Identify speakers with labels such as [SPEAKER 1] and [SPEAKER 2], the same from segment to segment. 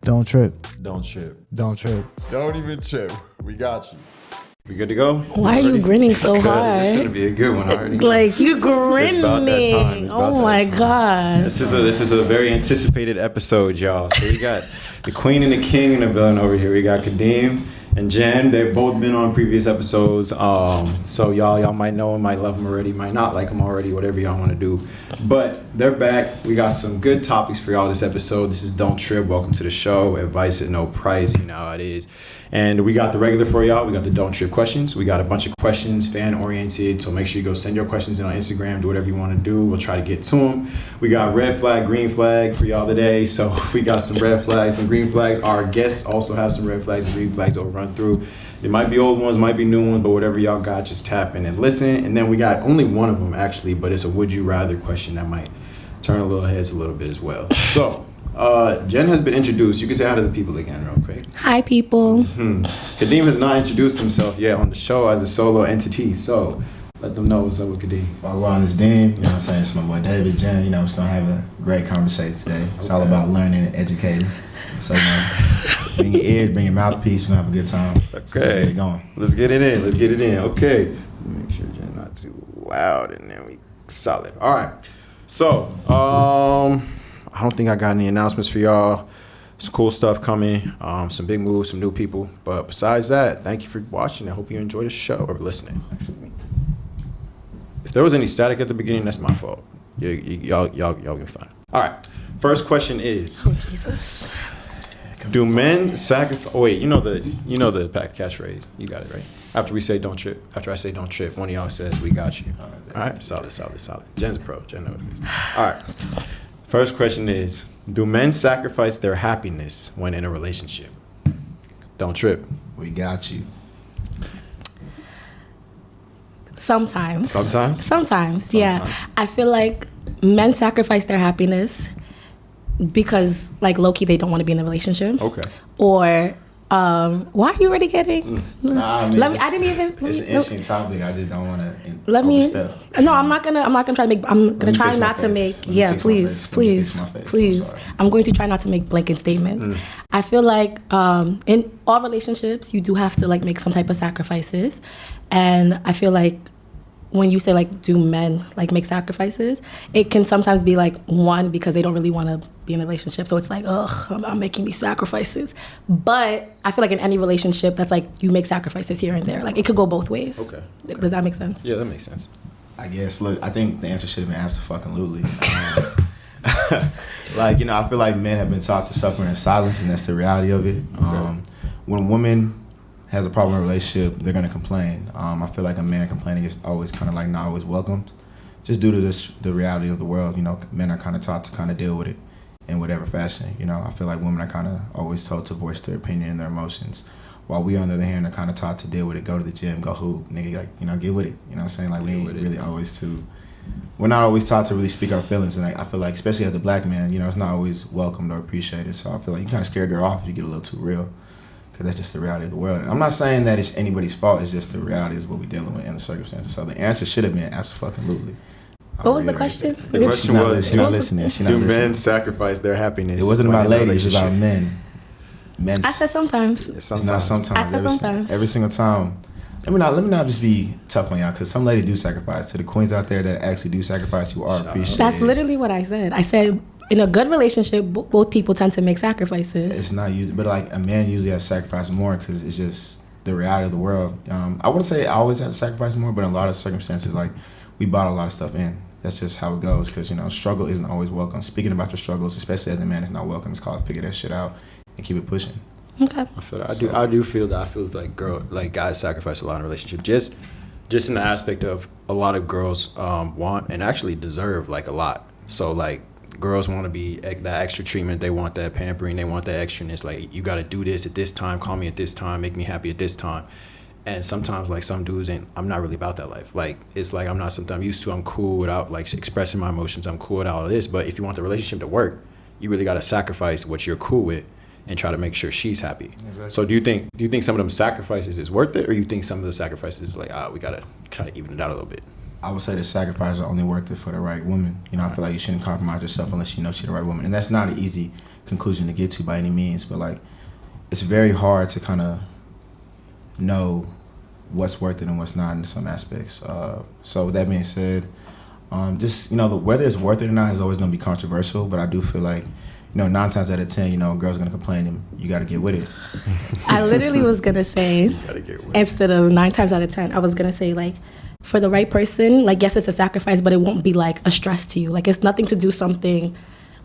[SPEAKER 1] Don't trip.
[SPEAKER 2] Don't trip.
[SPEAKER 1] Don't trip.
[SPEAKER 2] Don't even trip. We got you.
[SPEAKER 3] We good to go?
[SPEAKER 4] Why are you grinning so hard?
[SPEAKER 3] It's gonna be a good one already.
[SPEAKER 4] Like you grinning.
[SPEAKER 3] It's about that time.
[SPEAKER 4] Oh my god.
[SPEAKER 3] This is a very anticipated episode, y'all. So we got the queen and the king in the building over here. We got Kadeem and Jen. They've both been on previous episodes. So y'all might know them, might love them already, might not like them already, whatever y'all want to do. But they're back. We got some good topics for y'all this episode. This is Don't Trip. Welcome to the show. Advice at no price. You know how it is. And we got the regular for y'all. We got the Don't Trip questions. We got a bunch of questions, fan-oriented. So make sure you go send your questions in on Instagram. Do whatever you want to do. We'll try to get to them. We got red flag, green flag for y'all today. So we got some red flags and green flags. Our guests also have some red flags and green flags that we'll run through. It might be old ones, might be new ones, but whatever y'all got, just tap in and listen. And then we got only one of them, actually, but it's a would you rather question that might turn a little heads a little bit as well. So Jen has been introduced. You can say hi to the people again real quick.
[SPEAKER 4] Hi, people.
[SPEAKER 3] Kadeem has not introduced himself yet on the show as a solo entity, so let them know what's up with Kadeem.
[SPEAKER 1] Wagwan is Dean. You know what I'm saying? It's my boy David, Jen. You know, we're just going to have a great conversation today. It's all about learning and educating. So, you know, bring your ears, bring your mouthpiece. We're going to have a good time.
[SPEAKER 3] Okay.
[SPEAKER 1] So let's get it going.
[SPEAKER 3] Let's get it in. Okay. Make sure Jen's not too loud and then we solid. All right. So, I don't think I got any announcements for y'all. Some cool stuff coming, some big moves, some new people. But besides that, thank you for watching. I hope you enjoy the show or listening. Actually, if there was any static at the beginning, that's my fault. Y'all be fine. All right. First question is:
[SPEAKER 4] Oh Jesus.
[SPEAKER 3] do men sacrifice? Oh wait, you know the catchphrase. You got it right. After we say don't trip, after I say don't trip, one of y'all says we got you. All right. Solid. Jen's a pro. Jen knows what it is. All right. First question is, do men sacrifice their happiness when in a relationship? Don't trip.
[SPEAKER 1] We got you.
[SPEAKER 4] Sometimes, yeah.
[SPEAKER 3] Sometimes.
[SPEAKER 4] I feel like men sacrifice their happiness because, like, low-key, they don't want to be in a relationship.
[SPEAKER 3] Okay.
[SPEAKER 4] Or, why are you already getting?
[SPEAKER 1] Nah, I mean,
[SPEAKER 4] I didn't even.
[SPEAKER 1] It's an interesting topic. I just don't want to.
[SPEAKER 4] Let me. No, I'm not gonna try to make. I'm gonna try not to make. Yeah, please. I'm going to try not to make blanket statements. I feel like in all relationships, you do have to like make some type of sacrifices, and I feel like when you say like, do men like make sacrifices? It can sometimes be like one because they don't really want to be in a relationship, so it's like, ugh, I'm making these sacrifices. But I feel like in any relationship, that's like you make sacrifices here and there. Like it could go both ways.
[SPEAKER 3] Okay.
[SPEAKER 4] Does that make sense?
[SPEAKER 3] Yeah, that makes sense.
[SPEAKER 1] I guess. Look, I think the answer should have been abso-fucking-lutely. Like, you know, I feel like men have been taught to suffer in silence, and that's the reality of it. When a woman has a problem in a relationship, they're gonna complain. I feel like a man complaining is always kind of like not always welcomed, just due to the reality of the world. You know, men are kind of taught to kind of deal with it in whatever fashion. You know, I feel like women are kind of always told to voice their opinion and their emotions, while we on the other hand are kind of taught to deal with it. Go to the gym, go hoop, nigga, like, you know, get with it. You know what I'm saying? Like, we ain't really always we're not always taught to really speak our feelings, and I feel like, especially as a black man, you know, it's not always welcomed or appreciated. So I feel like you kind of scare a girl off if you get a little too real. That's just the reality of the world. I'm not saying that it's anybody's fault. It's just the reality is what we're dealing with in the circumstances. So the answer should have been absolutely.
[SPEAKER 4] What was the question?
[SPEAKER 3] The question was,
[SPEAKER 1] she's not listening.
[SPEAKER 3] Do men sacrifice their happiness?
[SPEAKER 1] It wasn't about ladies. It was about men.
[SPEAKER 4] I said sometimes.
[SPEAKER 3] Yeah,
[SPEAKER 1] It's not sometimes.
[SPEAKER 4] I said sometimes.
[SPEAKER 1] Every single time. Let me not just be tough on y'all, because some ladies do sacrifice. To the queens out there that actually do sacrifice, you are appreciated.
[SPEAKER 4] That's literally what I said. I said, in a good relationship, both people tend to make sacrifices.
[SPEAKER 1] It's not usually, but like a man usually has to sacrifice more because it's just the reality of the world. I wouldn't say I always have to sacrifice more, but in a lot of circumstances, like, we bought a lot of stuff in. That's just how it goes, because, you know, struggle isn't always welcome. Speaking about your struggles, especially as a man, is not welcome. It's called figure that shit out and keep it pushing.
[SPEAKER 4] Okay.
[SPEAKER 3] I feel that. I do feel that. I feel like guys sacrifice a lot in a relationship. Just in the aspect of a lot of girls want and actually deserve like a lot. So like, girls want to be that extra treatment. They want that pampering. They want that extraness. Like, you got to do this at this time. Call me at this time. Make me happy at this time. And sometimes, like, some dudes I'm not really about that life. Like, it's like I'm used to. I'm cool without like expressing my emotions. I'm cool with all of this. But if you want the relationship to work, you really got to sacrifice what you're cool with and try to make sure she's happy. Exactly. So do you think some of them sacrifices is worth it, or you think some of the sacrifices is like, we got to kind of even it out a little bit?
[SPEAKER 1] I would say the sacrifices are only worth it for the right woman. You know, I feel like you shouldn't compromise yourself unless you know she's the right woman. And that's not easy, conclusion to get to by any means, but like it's very hard to kind of know what's worth it and what's not in some aspects. So with that being said, just, you know, whether it's worth it or not is always going to be controversial, but I do feel like, you know, 9 times out of 10, you know, a girl's going to complain and you got to get with it.
[SPEAKER 4] I literally was going to say, instead of 9 times out of 10, I was going to say, like, for the right person, like, yes, it's a sacrifice, but it won't be, like, a stress to you. Like, it's nothing to do something.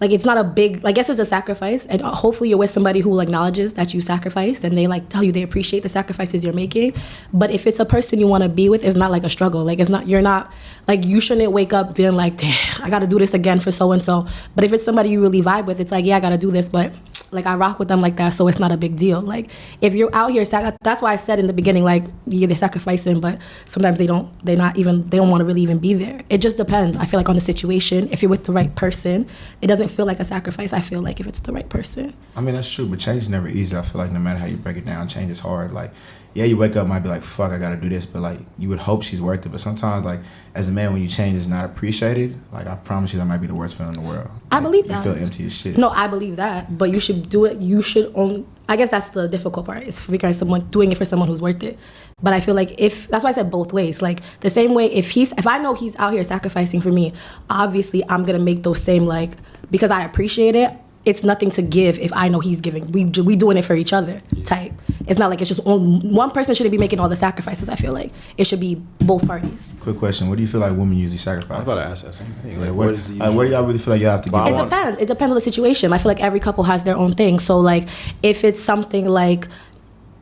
[SPEAKER 4] Like, it's not a big, like, yes, it's a sacrifice, and hopefully you're with somebody who acknowledges that you sacrificed, and they, like, tell you they appreciate the sacrifices you're making. But if it's a person you want to be with, it's not, like, a struggle. Like, it's not, you're not, like, you shouldn't wake up being like, damn, I got to do this again for so-and-so. But if it's somebody you really vibe with, it's like, yeah, I got to do this, but, like, I rock with them like that, so it's not a big deal. Like, if you're out here, that's why I said in the beginning, like, yeah, they're sacrificing, but sometimes they don't want to really even be there. It just depends, I feel like, on the situation. If you're with the right person, it doesn't feel like a sacrifice, I feel like, if it's the right person.
[SPEAKER 1] I mean, that's true, but change is never easy. I feel like no matter how you break it down, change is hard. Like, yeah, you wake up, might be like, fuck, I gotta do this, but like, you would hope she's worth it. But sometimes, like, as a man, when you change is not appreciated, like, I promise you that might be the worst feeling in the world.
[SPEAKER 4] I believe that.
[SPEAKER 1] You feel empty as shit.
[SPEAKER 4] No, I believe that, but you should do it. You should own. I guess that's the difficult part, is because someone doing it for someone who's worth it. But I feel like that's why I said both ways. Like, the same way, if I know he's out here sacrificing for me, obviously I'm gonna make those same, like, because I appreciate it. It's nothing to give if I know he's giving. We doing it for each other type. It's not like it's just one person shouldn't be making all the sacrifices. I feel like it should be both parties.
[SPEAKER 1] Quick question: what do you feel like women usually sacrifice?
[SPEAKER 3] I was about to ask that same thing.
[SPEAKER 1] Like, what do y'all really feel like you have to give?
[SPEAKER 4] It depends. It depends on the situation. I feel like every couple has their own thing. So, like, if it's something like,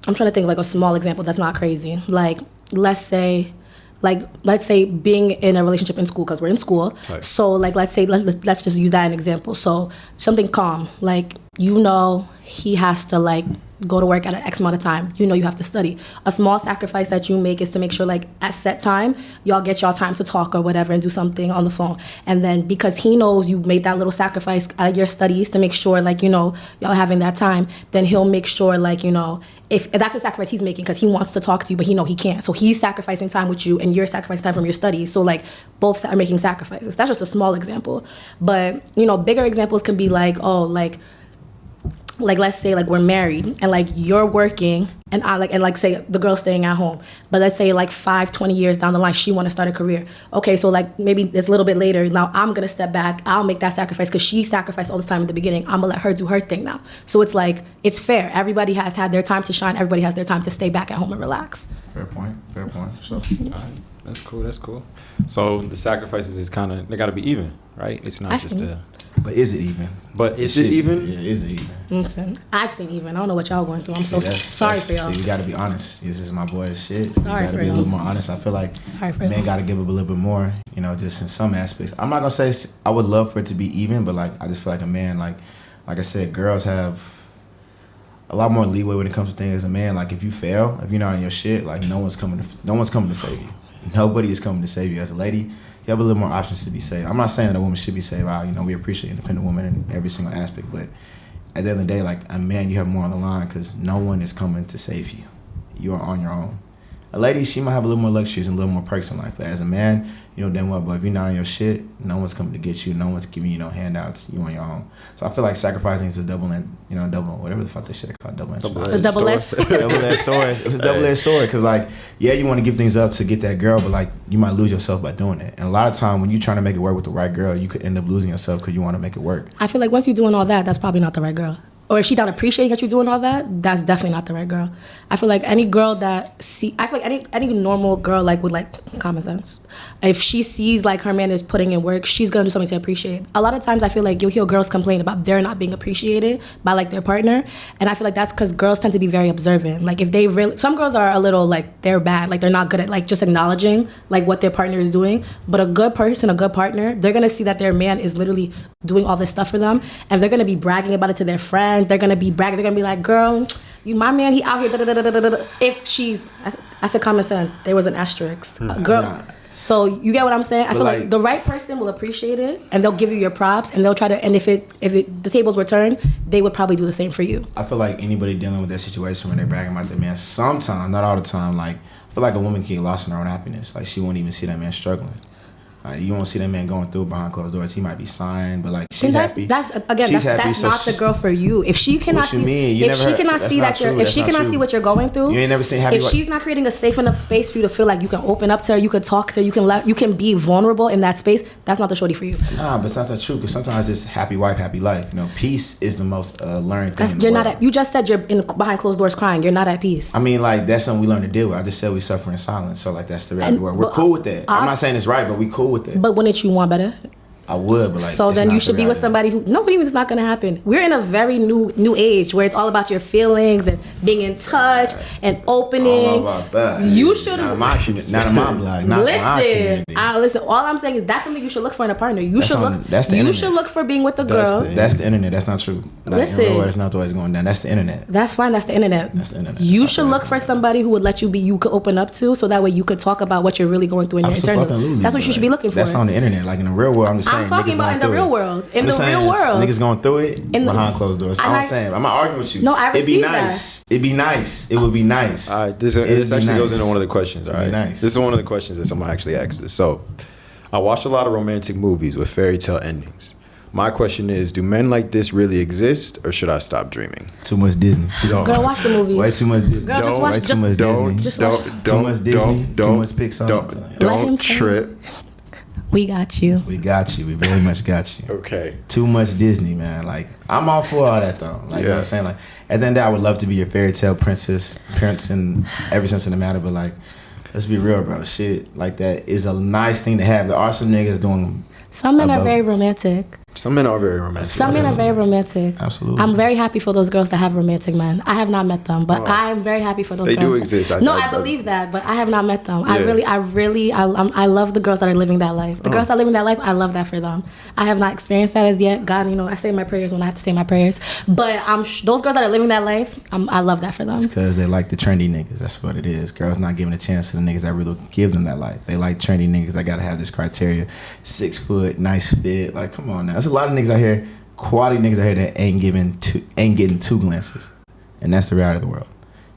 [SPEAKER 4] I'm trying to think of like a small example that's not crazy. Like, let's say being in a relationship in school, because we're in school. Right. So, like, let's just use that as an example. So, something calm, like, you know, he has to, like, go to work at an X amount of time. You know you have to study. A small sacrifice that you make is to make sure, like, at set time, y'all get y'all time to talk or whatever and do something on the phone. And then because he knows you made that little sacrifice out of your studies to make sure, like, you know, y'all having that time, then he'll make sure, like, you know, if that's a sacrifice he's making because he wants to talk to you, but he know he can't. So he's sacrificing time with you and you're sacrificing time from your studies. So, like, both are making sacrifices. That's just a small example. But, you know, bigger examples can be like, oh, like let's say, like, we're married and, like, you're working and like say the girl's staying at home, but let's say, like, 20 years down the line she want to start a career. Okay, so, like, maybe it's a little bit later. Now I'm gonna step back. I'll make that sacrifice because she sacrificed all this time at the beginning. I'm gonna let her do her thing now. So it's like, it's fair. Everybody has had their time to shine. Everybody has their time to stay back at home and relax.
[SPEAKER 1] Fair point. For sure.
[SPEAKER 3] All right. That's cool. So the sacrifices is kind of, they got to be even, right? It's not just a.
[SPEAKER 1] But is it even?
[SPEAKER 3] But is it even?
[SPEAKER 1] Yeah, is it even?
[SPEAKER 4] Listen, I've seen even. I don't know what y'all going through. I'm sorry for y'all.
[SPEAKER 1] See, we got to be honest. This is my boy's shit.
[SPEAKER 4] Sorry
[SPEAKER 1] we got to be a little more honest. I feel like men got to give up a little bit more, you know, just in some aspects. I'm not going to say I would love for it to be even, but, like, I just feel like a man, like I said, girls have a lot more leeway when it comes to things. As a man, like, if you fail, if you're not in your shit, like, no one's coming to save you. Nobody is coming to save you. As a lady, you have a little more options to be saved. I'm not saying that a woman should be saved out. You know, we appreciate independent women in every single aspect, but at the end of the day, like, a man, you have more on the line because no one is coming to save you. You are on your own. A lady, she might have a little more luxuries and a little more perks in life, but as a man, you know damn well, but if you're not on your shit, no one's coming to get you. No one's giving you no handouts. You on your own. So I feel like sacrificing is a double, whatever the fuck this shit called, double-edged sword.
[SPEAKER 4] The double-edged sword.
[SPEAKER 1] Double-edged sword. It's a double-edged sword because, like, yeah, you want to give things up to get that girl, but, like, you might lose yourself by doing it. And a lot of time when you're trying to make it work with the right girl, you could end up losing yourself because you want to make it work.
[SPEAKER 4] I feel like once you're doing all that, that's probably not the right girl. Or if she not appreciating that you're doing all that, that's definitely not the right girl. I feel like any girl any normal girl, like, with, like, common sense, if she sees, like, her man is putting in work, she's gonna do something to appreciate. A lot of times I feel like you'll hear girls complain about they're not being appreciated by, like, their partner, and I feel like that's because girls tend to be very observant. Like, if they really, some girls are a little, like, they're bad, like, they're not good at, like, just acknowledging, like, what their partner is doing. But a good person, a good partner, they're gonna see that their man is literally doing all this stuff for them, and they're gonna be bragging about it to their friends. They're gonna be bragging. They're gonna be like, "Girl, my man, he out here." Da, da, da, da, da, da. If she's, I said common sense. There was an asterisk. Girl. Nah. So you get what I'm saying? I feel like the right person will appreciate it, and they'll give you your props, and they'll try to. And if the tables were turned, they would probably do the same for you.
[SPEAKER 1] I feel like anybody dealing with that situation when they're bragging about their man, sometimes, not all the time, like, I feel like a woman can get lost in her own happiness. Like, she won't even see that man struggling. You won't see that man going through behind closed doors. He might be sighing, but like she's
[SPEAKER 4] that's,
[SPEAKER 1] happy.
[SPEAKER 4] That's again,
[SPEAKER 1] she's
[SPEAKER 4] that's,
[SPEAKER 1] happy,
[SPEAKER 4] that's
[SPEAKER 1] so
[SPEAKER 4] not the girl for you. If she cannot
[SPEAKER 1] what you
[SPEAKER 4] see,
[SPEAKER 1] mean? You
[SPEAKER 4] if
[SPEAKER 1] never
[SPEAKER 4] she
[SPEAKER 1] heard-
[SPEAKER 4] cannot
[SPEAKER 1] that's
[SPEAKER 4] see
[SPEAKER 1] not
[SPEAKER 4] that you're,
[SPEAKER 1] true.
[SPEAKER 4] if
[SPEAKER 1] That's
[SPEAKER 4] she
[SPEAKER 1] not
[SPEAKER 4] cannot
[SPEAKER 1] true.
[SPEAKER 4] see what you're going through,
[SPEAKER 1] You ain't never seen happy
[SPEAKER 4] if
[SPEAKER 1] wife-
[SPEAKER 4] she's not creating a safe enough space for you to feel like you can open up to her, you can talk to her, you can be vulnerable in that space. That's not the shorty for you.
[SPEAKER 1] Nah, but that's not true. Because sometimes just happy wife, happy life. You know, peace is the most learned thing.
[SPEAKER 4] You're not at. You just said you're behind closed doors crying. You're not at peace.
[SPEAKER 1] I mean, like that's something we learn to deal with. I just said we suffer in silence. So like that's the reality. We're cool with that. I'm not saying it's right, but we cool with that.
[SPEAKER 4] But wouldn't you want better?
[SPEAKER 1] I would, but like.
[SPEAKER 4] So
[SPEAKER 1] it's
[SPEAKER 4] then
[SPEAKER 1] not
[SPEAKER 4] you
[SPEAKER 1] the
[SPEAKER 4] should be with
[SPEAKER 1] reality.
[SPEAKER 4] somebody who. No, what do you mean it's not going to happen? We're in a very new age where it's all about your feelings and being in touch and opening.
[SPEAKER 1] I don't know about that.
[SPEAKER 4] You should.
[SPEAKER 1] Not in my community. Not in my block. Not in my community.
[SPEAKER 4] Listen. All I'm saying is that's something you should look for in a partner. You
[SPEAKER 1] That's
[SPEAKER 4] should
[SPEAKER 1] on-
[SPEAKER 4] look.
[SPEAKER 1] that's the
[SPEAKER 4] You
[SPEAKER 1] internet.
[SPEAKER 4] should look for being with the girl.
[SPEAKER 1] That's the internet. That's not true. Like,
[SPEAKER 4] Listen.
[SPEAKER 1] in real world, that's not the way it's going down. That's the internet.
[SPEAKER 4] That's fine. That's the internet.
[SPEAKER 1] That's the internet.
[SPEAKER 4] You
[SPEAKER 1] That's
[SPEAKER 4] should
[SPEAKER 1] not the way
[SPEAKER 4] look
[SPEAKER 1] it's
[SPEAKER 4] for
[SPEAKER 1] going
[SPEAKER 4] somebody who would let you could open up to, so that way you could talk about what you're really going through in your internal.
[SPEAKER 1] Absolutely,
[SPEAKER 4] That's what
[SPEAKER 1] but
[SPEAKER 4] you should be looking for.
[SPEAKER 1] That's on the internet. Like in the real world, I'm just saying.
[SPEAKER 4] I'm talking
[SPEAKER 1] niggas
[SPEAKER 4] about
[SPEAKER 1] going
[SPEAKER 4] in the
[SPEAKER 1] through
[SPEAKER 4] real
[SPEAKER 1] it.
[SPEAKER 4] world. In
[SPEAKER 1] I'm
[SPEAKER 4] the
[SPEAKER 1] just saying,
[SPEAKER 4] real world.
[SPEAKER 1] niggas going through it
[SPEAKER 4] In the-
[SPEAKER 1] behind closed doors.
[SPEAKER 4] And
[SPEAKER 1] I'm
[SPEAKER 4] I-
[SPEAKER 1] saying. I'm not arguing with you.
[SPEAKER 4] No, I
[SPEAKER 1] It'd be
[SPEAKER 4] received that.
[SPEAKER 1] nice. It'd be nice. It would be nice.
[SPEAKER 3] All right, this
[SPEAKER 1] It'd be
[SPEAKER 3] actually goes
[SPEAKER 1] nice.
[SPEAKER 3] into one of the questions. All
[SPEAKER 1] It'd
[SPEAKER 3] right,
[SPEAKER 1] be nice.
[SPEAKER 3] this is one of the questions that someone actually asked us. So, I watch a lot of romantic movies with fairy tale endings. My question is, do men like this really exist, or should I stop dreaming?
[SPEAKER 1] Too much Disney.
[SPEAKER 4] Girl, watch the movies.
[SPEAKER 1] Way too much Disney.
[SPEAKER 4] Girl, just watch.
[SPEAKER 1] Way
[SPEAKER 4] Just
[SPEAKER 1] too much Disney.
[SPEAKER 4] just watch.
[SPEAKER 1] Too much Disney. Too much Pixar.
[SPEAKER 4] Let him
[SPEAKER 3] Don't
[SPEAKER 4] say
[SPEAKER 3] trip.
[SPEAKER 4] We got you.
[SPEAKER 1] We got you. We very much got you.
[SPEAKER 3] Okay.
[SPEAKER 1] Too much Disney, man. Like I'm all for all that though. Like you know what I'm saying. Like at the end of the day, I would love to be your fairy tale princess, prince, in every sense of the matter. But like, let's be real, bro. Shit like that is a nice thing to have. There are some niggas doing.
[SPEAKER 4] Some men are
[SPEAKER 1] Above.
[SPEAKER 4] very romantic.
[SPEAKER 3] Some men are very romantic.
[SPEAKER 4] Some men are very romantic.
[SPEAKER 1] Absolutely.
[SPEAKER 4] I'm very happy for those girls that have romantic men. I have not met them, but I am very happy for those
[SPEAKER 3] They
[SPEAKER 4] girls.
[SPEAKER 3] do exist.
[SPEAKER 4] I believe that, but I have not met them.
[SPEAKER 3] Yeah.
[SPEAKER 4] I love the girls that are living that life. The girls that are living that life, I love that for them. I have not experienced that as yet. God, I say my prayers when I have to say my prayers. But those girls that are living that life, I love that for them.
[SPEAKER 1] It's because they like the trendy niggas. That's what it is. Girls not giving a chance to the niggas that really give them that life. They like trendy niggas that gotta have this criteria. 6 foot, nice fit. Like, come on now. There's a lot of niggas out here, quality niggas out here that ain't getting two glances. And that's the reality of the world.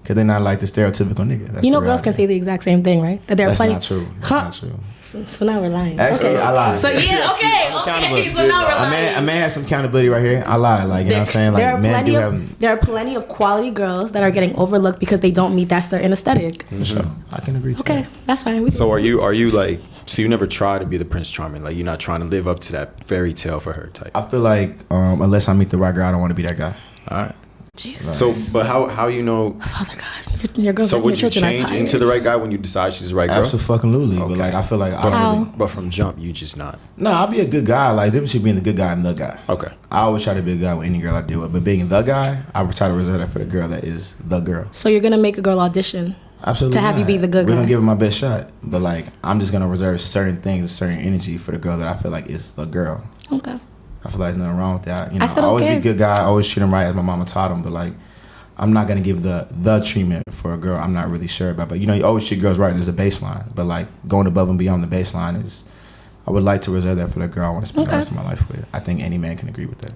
[SPEAKER 1] Because they're not like the stereotypical nigga. That's the
[SPEAKER 4] Girls
[SPEAKER 1] reality.
[SPEAKER 4] can say the exact same thing, right? That there are
[SPEAKER 1] That's
[SPEAKER 4] plenty.
[SPEAKER 1] not true. That's
[SPEAKER 4] Huh.
[SPEAKER 1] not true.
[SPEAKER 4] So now we're lying.
[SPEAKER 1] Actually,
[SPEAKER 4] Okay.
[SPEAKER 1] I lied.
[SPEAKER 4] So yeah, okay. So now we're lying.
[SPEAKER 1] A man has some accountability right here. I lied. Like, you know what I'm saying? Like, men do have...
[SPEAKER 4] There are plenty of quality girls that are getting overlooked because they don't meet that certain aesthetic.
[SPEAKER 1] For sure. I can agree to
[SPEAKER 4] Okay,
[SPEAKER 1] that.
[SPEAKER 4] that's fine.
[SPEAKER 3] So are you like? So you never try to be the Prince Charming? Like you're not trying to live up to that fairy tale for her type.
[SPEAKER 1] I feel like unless I meet the right girl, I don't want to be that guy.
[SPEAKER 3] All right.
[SPEAKER 4] Jesus.
[SPEAKER 3] So, but how you know?
[SPEAKER 4] Father God, your girls
[SPEAKER 3] So
[SPEAKER 4] and
[SPEAKER 3] would
[SPEAKER 4] your
[SPEAKER 3] you
[SPEAKER 4] children are
[SPEAKER 3] change
[SPEAKER 4] tired.
[SPEAKER 3] into the right guy when you decide she's the right girl?
[SPEAKER 1] Absolutely.
[SPEAKER 3] Okay.
[SPEAKER 1] But like, I feel like
[SPEAKER 3] But,
[SPEAKER 1] I really...
[SPEAKER 3] but from jump, you just not.
[SPEAKER 1] No, I'll be a good guy. Like, difference between being the good guy and the guy.
[SPEAKER 3] Okay.
[SPEAKER 1] I always try to be a guy with any girl I deal with. But being the guy, I would try to reserve that for the girl that is the girl.
[SPEAKER 4] So you're gonna make a girl audition
[SPEAKER 1] Absolutely.
[SPEAKER 4] to have you
[SPEAKER 1] not.
[SPEAKER 4] be the good
[SPEAKER 1] We're
[SPEAKER 4] guy.
[SPEAKER 1] gonna give her my best shot. But like, I'm just gonna reserve certain things, certain energy for the girl that I feel like is the girl.
[SPEAKER 4] Okay.
[SPEAKER 1] I feel like there's nothing wrong with that.
[SPEAKER 4] I said
[SPEAKER 1] always
[SPEAKER 4] okay.
[SPEAKER 1] be a good guy. Always treat him right as my mama taught him. But like, I'm not gonna give the treatment for a girl I'm not really sure about. But you always treat girls right. There's a baseline. But like going above and beyond the baseline is, I would like to reserve that for the girl I want to spend the rest of my life with. I think any man can agree with that.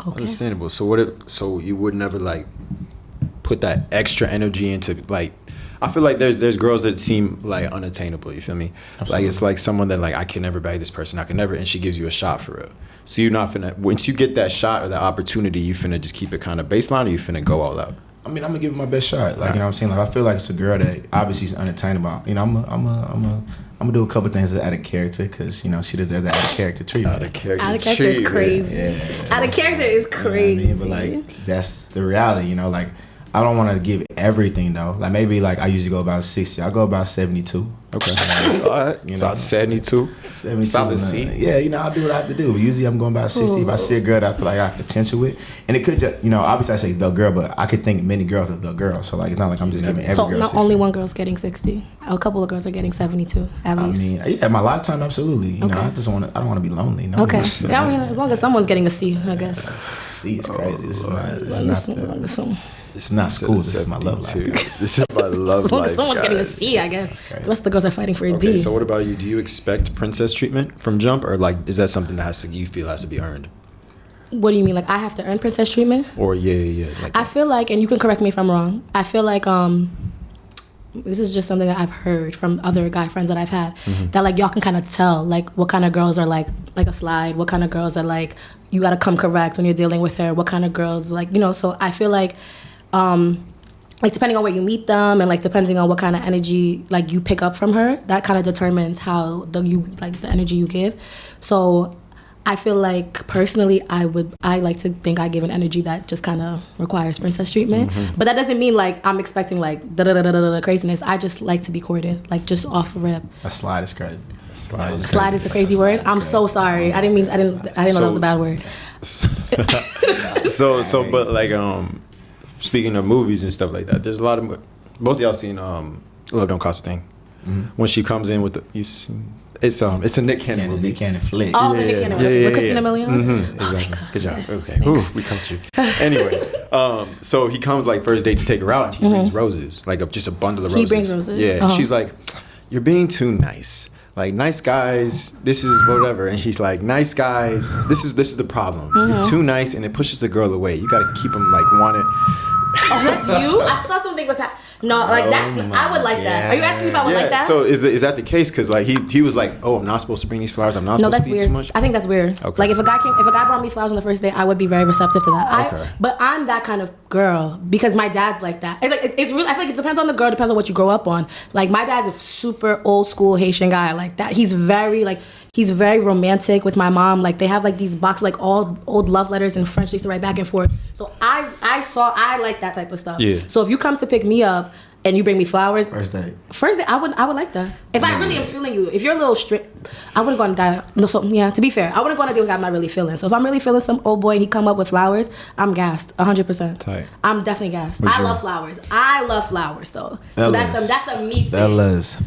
[SPEAKER 4] Okay.
[SPEAKER 3] Understandable. So so you would never like put that extra energy into like. I feel like there's girls that seem like unattainable. You feel me?
[SPEAKER 1] Absolutely.
[SPEAKER 3] Like it's like someone that like I can never bag this person. I can never, and she gives you a shot for real. So you're not finna once you get that shot or that opportunity, you finna just keep it kind of baseline, or you finna go all out.
[SPEAKER 1] I mean, I'm gonna give it my best shot. Like, you know what I'm saying? Like, I feel like it's a girl that obviously is unattainable. I'm gonna do a couple things out of character because she deserves that out of character treatment.
[SPEAKER 3] Out of character.
[SPEAKER 4] Out of character is
[SPEAKER 3] treatment.
[SPEAKER 4] crazy.
[SPEAKER 1] Yeah.
[SPEAKER 4] Out of character is
[SPEAKER 1] You know what I
[SPEAKER 4] crazy.
[SPEAKER 1] mean? But like, that's the reality. Like, I don't want to give everything though. Like maybe like I usually go about 60. I go about 72.
[SPEAKER 3] Okay. All right. So 72.
[SPEAKER 1] 72.
[SPEAKER 3] Solid C.
[SPEAKER 1] Yeah, I'll do what I have to do. But usually I'm going about 60. If I see a girl that I feel like I have potential with, and it could just, obviously I say the girl, but I could think many girls are the girl. So like, it's not like I'm just giving every
[SPEAKER 4] So
[SPEAKER 1] girl
[SPEAKER 4] not
[SPEAKER 1] 60.
[SPEAKER 4] only one girl's getting 60. A couple of girls are getting 72 at
[SPEAKER 1] I
[SPEAKER 4] least.
[SPEAKER 1] mean, yeah, my lifetime, absolutely.
[SPEAKER 4] Okay.
[SPEAKER 1] I don't want to be lonely. No,
[SPEAKER 4] Okay. Yeah, I mean, as long as someone's getting a C, I guess.
[SPEAKER 1] See, it's crazy. This is
[SPEAKER 4] Listen.
[SPEAKER 1] This is not school. This is my love life.
[SPEAKER 3] This is my love
[SPEAKER 4] As long
[SPEAKER 3] life.
[SPEAKER 4] as someone's getting a
[SPEAKER 3] guys.
[SPEAKER 4] C, I guess.
[SPEAKER 1] crazy.
[SPEAKER 4] The rest of the girls are fighting for a
[SPEAKER 3] Okay,
[SPEAKER 4] D.
[SPEAKER 3] so what about you? Do you expect princess treatment from jump, or like is that something that you feel has to be earned?
[SPEAKER 4] What do you mean? Like I have to earn princess treatment?
[SPEAKER 3] Or yeah. Like
[SPEAKER 4] I feel like, and you can correct me if I'm wrong. I feel like this is just something that I've heard from other guy friends that I've had, that like y'all can kind of tell like what kind of girls are like a slide, what kind of girls are like you gotta come correct when you're dealing with her, what kind of girls like, you know. So I feel like like depending on where you meet them and like depending on what kind of energy like you pick up from her, that kind of determines how the energy you give. So I feel like personally I like to think I give an energy that just kind of requires princess treatment, but that doesn't mean like I'm expecting like da craziness. I just like to be courted, like just off rip.
[SPEAKER 1] A slide is crazy.
[SPEAKER 4] Slide is a crazy word. I'm so sorry. I didn't know that was a bad word.
[SPEAKER 3] But like speaking of movies and stuff like that, there's a lot of both of y'all seen Love Don't Cost a Thing. When she comes in with it's a Nick Cannon movie.
[SPEAKER 1] Nick Cannon flick.
[SPEAKER 4] Oh, the Nick Cannon movie with Christina Milian.
[SPEAKER 3] Exactly. Good job. Okay. Ooh, we come to you. Anyways, so he comes like first date to take her out, and he brings roses, like just a bundle of roses.
[SPEAKER 4] He brings roses.
[SPEAKER 3] Yeah. She's like, "You're being too nice. Like nice guys, this is whatever." And he's like, "Nice guys, this is the problem. You're too nice, and it pushes the girl away. You got to keep them like wanted."
[SPEAKER 4] Oh, that's you? I thought something was happening. No, like I would like that. Are you asking me if I would like that?
[SPEAKER 3] So is that the case? Because like he was like, "Oh, I'm not supposed to bring these flowers. I'm not supposed to eat
[SPEAKER 4] weird.
[SPEAKER 3] too much."
[SPEAKER 4] I think that's weird.
[SPEAKER 3] Okay.
[SPEAKER 4] Like if a guy brought me flowers on the first day, I would be very receptive to that.
[SPEAKER 3] Okay.
[SPEAKER 4] But I'm that kind of girl because my dad's like that. It's like it's really. I feel like it depends on the girl. Depends on what you grow up on. Like my dad's a super old school Haitian guy like that. He's very romantic with my mom. Like they have like these boxes, like all old love letters in French they used to write back and forth. So I like that type of stuff.
[SPEAKER 3] Yeah.
[SPEAKER 4] So if you come to pick me up and you bring me flowers,
[SPEAKER 1] First date,
[SPEAKER 4] I would like that. If I really am feeling you, if you're a little strict, I wouldn't go on a diet. No, so yeah, to be fair, I wouldn't go on a date with a guy I'm not really feeling. So if I'm really feeling some old boy and he come up with flowers, I'm gassed, 100%.
[SPEAKER 3] Tight.
[SPEAKER 4] I'm definitely gassed. I love flowers. I love flowers though. So that's a me thing.
[SPEAKER 1] Fellas,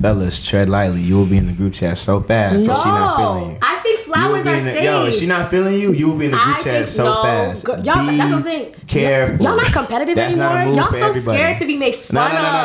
[SPEAKER 1] tread lightly. You will be in the group chat so fast.
[SPEAKER 4] No,
[SPEAKER 1] so she not feeling you.
[SPEAKER 4] I think flowers are safe.
[SPEAKER 1] Yo, if she not feeling you, you will be in the group chat so fast.
[SPEAKER 4] Y'all, that's what I'm saying.
[SPEAKER 1] Careful.
[SPEAKER 4] Y'all not competitive
[SPEAKER 1] That's
[SPEAKER 4] anymore.
[SPEAKER 1] not a move
[SPEAKER 4] Y'all
[SPEAKER 1] for
[SPEAKER 4] so
[SPEAKER 1] everybody.
[SPEAKER 4] scared to be made fun of.
[SPEAKER 1] No.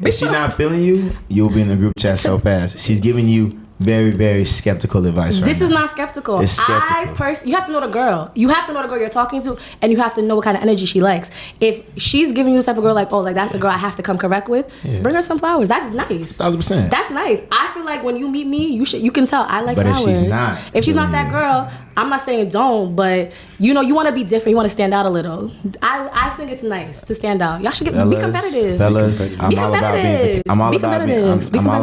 [SPEAKER 1] If she not feeling you, you'll be in the group chat so fast. She's giving you very, very skeptical advice right
[SPEAKER 4] This
[SPEAKER 1] now.
[SPEAKER 4] is not skeptical.
[SPEAKER 1] It's skeptical.
[SPEAKER 4] You have to know the girl. You have to know the girl you're talking to, and you have to know what kind of energy she likes. If she's giving you the type of girl like, oh, like that's a girl I have to come correct with, bring her some flowers. That's nice.
[SPEAKER 1] 1,000%.
[SPEAKER 4] That's nice. I feel like when you meet me, you can tell I like
[SPEAKER 1] But if
[SPEAKER 4] flowers.
[SPEAKER 1] she's not
[SPEAKER 4] that girl, I'm not saying don't, but you know, you want to be different. You want to stand out a little. I think it's nice to stand out. Y'all should be competitive.
[SPEAKER 1] Fellas, I'm all about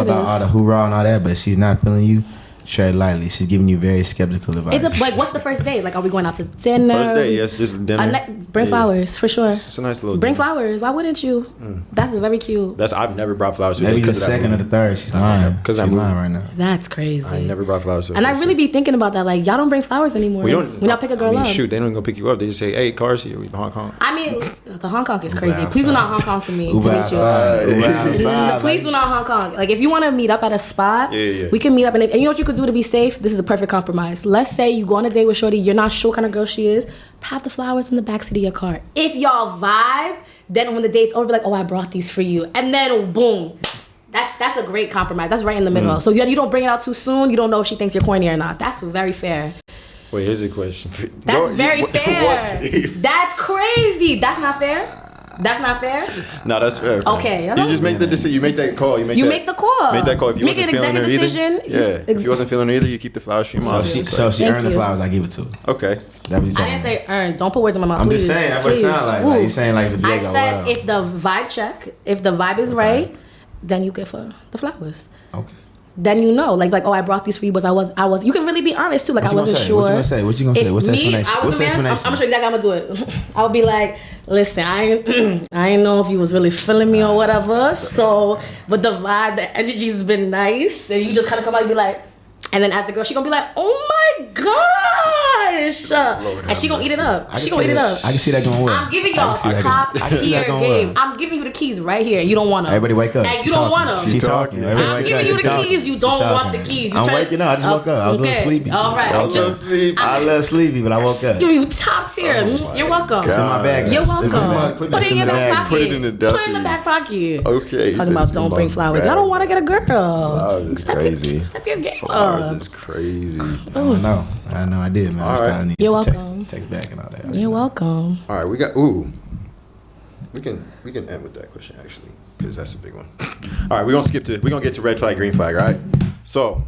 [SPEAKER 1] all the hoorah and all that, but she's not feeling you. Tread lightly. She's giving you very skeptical advice.
[SPEAKER 4] Like, what's the first date? Like, are we going out to dinner?
[SPEAKER 3] First date, yes, just dinner.
[SPEAKER 4] Bring flowers for sure.
[SPEAKER 3] It's a nice little.
[SPEAKER 4] Bring
[SPEAKER 3] dinner.
[SPEAKER 4] flowers. Why wouldn't you? That's very cute.
[SPEAKER 3] I've never brought flowers.
[SPEAKER 1] Maybe the second or the third. She's lying. She's lying right now.
[SPEAKER 4] That's crazy.
[SPEAKER 3] I never brought flowers.
[SPEAKER 4] And I really be thinking about that. Like, y'all don't bring flowers anymore.
[SPEAKER 3] We don't.
[SPEAKER 4] When y'all pick a girl up.
[SPEAKER 3] Shoot, they don't even go pick you up. They just say, "Hey, cars here. We Hong Kong."
[SPEAKER 4] I mean, the Hong Kong is crazy. Please do not Hong Kong for me.
[SPEAKER 1] Uber outside.
[SPEAKER 4] Please do not Hong Kong. Like, if you want to meet up at a spot, we can meet up. And you know what you could do to be safe? This is a perfect compromise. Let's say you go on a date with shorty. You're not sure what kind of girl she is. Have the flowers in the backseat of your car. If y'all vibe, then when the date's over, be like, oh, I brought these for you. And then boom. That's a great compromise. That's right in the middle. So you don't bring it out too soon. You don't know if she thinks you're corny or not. That's very fair.
[SPEAKER 3] Wait, here's a question.
[SPEAKER 4] That's very fair. That's crazy. That's not fair. That's not fair?
[SPEAKER 3] No, that's fair.
[SPEAKER 4] Okay.
[SPEAKER 3] You just make the decision. You make that call. You make the call. Make that call. If you wasn't feeling her either, if you wasn't feeling her either, you keep the flowers for your mom.
[SPEAKER 1] So she earned the flowers. I give it to her.
[SPEAKER 3] Okay.
[SPEAKER 4] I didn't say earn. Don't put words in my mouth.
[SPEAKER 1] I'm just saying. That's what it sounds like. Like you saying like the
[SPEAKER 4] I said if the vibe check, if the vibe is right, then you give her the flowers.
[SPEAKER 1] Okay.
[SPEAKER 4] Then you know, like, oh, I brought these for you, but I was. You can really be honest too. Like, I wasn't sure.
[SPEAKER 1] What you gonna say? What What's the explanation?
[SPEAKER 4] What's the explanation? I'm sure exactly how I'm gonna do it. I would be like, listen, I ain't know if you was really feeling me or whatever. So, but the vibe, the energy's been nice, and you just kind of come out and be like, and then as the girl, she gonna be like, oh my gosh, and she gonna eat it up. She gonna eat it up.
[SPEAKER 1] I can see that going well.
[SPEAKER 4] I'm giving y'all a top tier game. I'm giving you the keys right here. You don't want them.
[SPEAKER 1] Everybody wake up.
[SPEAKER 4] And you don't want them.
[SPEAKER 1] She's talking.
[SPEAKER 4] I'm giving you the keys. You don't want the keys.
[SPEAKER 1] I'm waking up. I just woke up. I was a little sleepy.
[SPEAKER 4] All right.
[SPEAKER 1] I was a little sleepy, but I woke up.
[SPEAKER 4] Give you top tier. You're welcome.
[SPEAKER 1] It's in my bag.
[SPEAKER 4] You're welcome. Put it in your back pocket.
[SPEAKER 3] Put it in the
[SPEAKER 4] Put it in the back pocket.
[SPEAKER 3] Okay.
[SPEAKER 4] Talking about don't bring flowers. Y'all don't want to get a girl.
[SPEAKER 2] Flowers is crazy.
[SPEAKER 4] Step your game
[SPEAKER 3] Flowers
[SPEAKER 4] up.
[SPEAKER 3] is crazy.
[SPEAKER 1] I know. I did, man.
[SPEAKER 3] All right.
[SPEAKER 1] I need
[SPEAKER 4] You're
[SPEAKER 1] to
[SPEAKER 4] welcome.
[SPEAKER 1] text back and all that.
[SPEAKER 4] You're welcome.
[SPEAKER 3] All right, we We can end with that question actually, because that's a big one. All right, we're gonna get to red flag, green flag. All right. So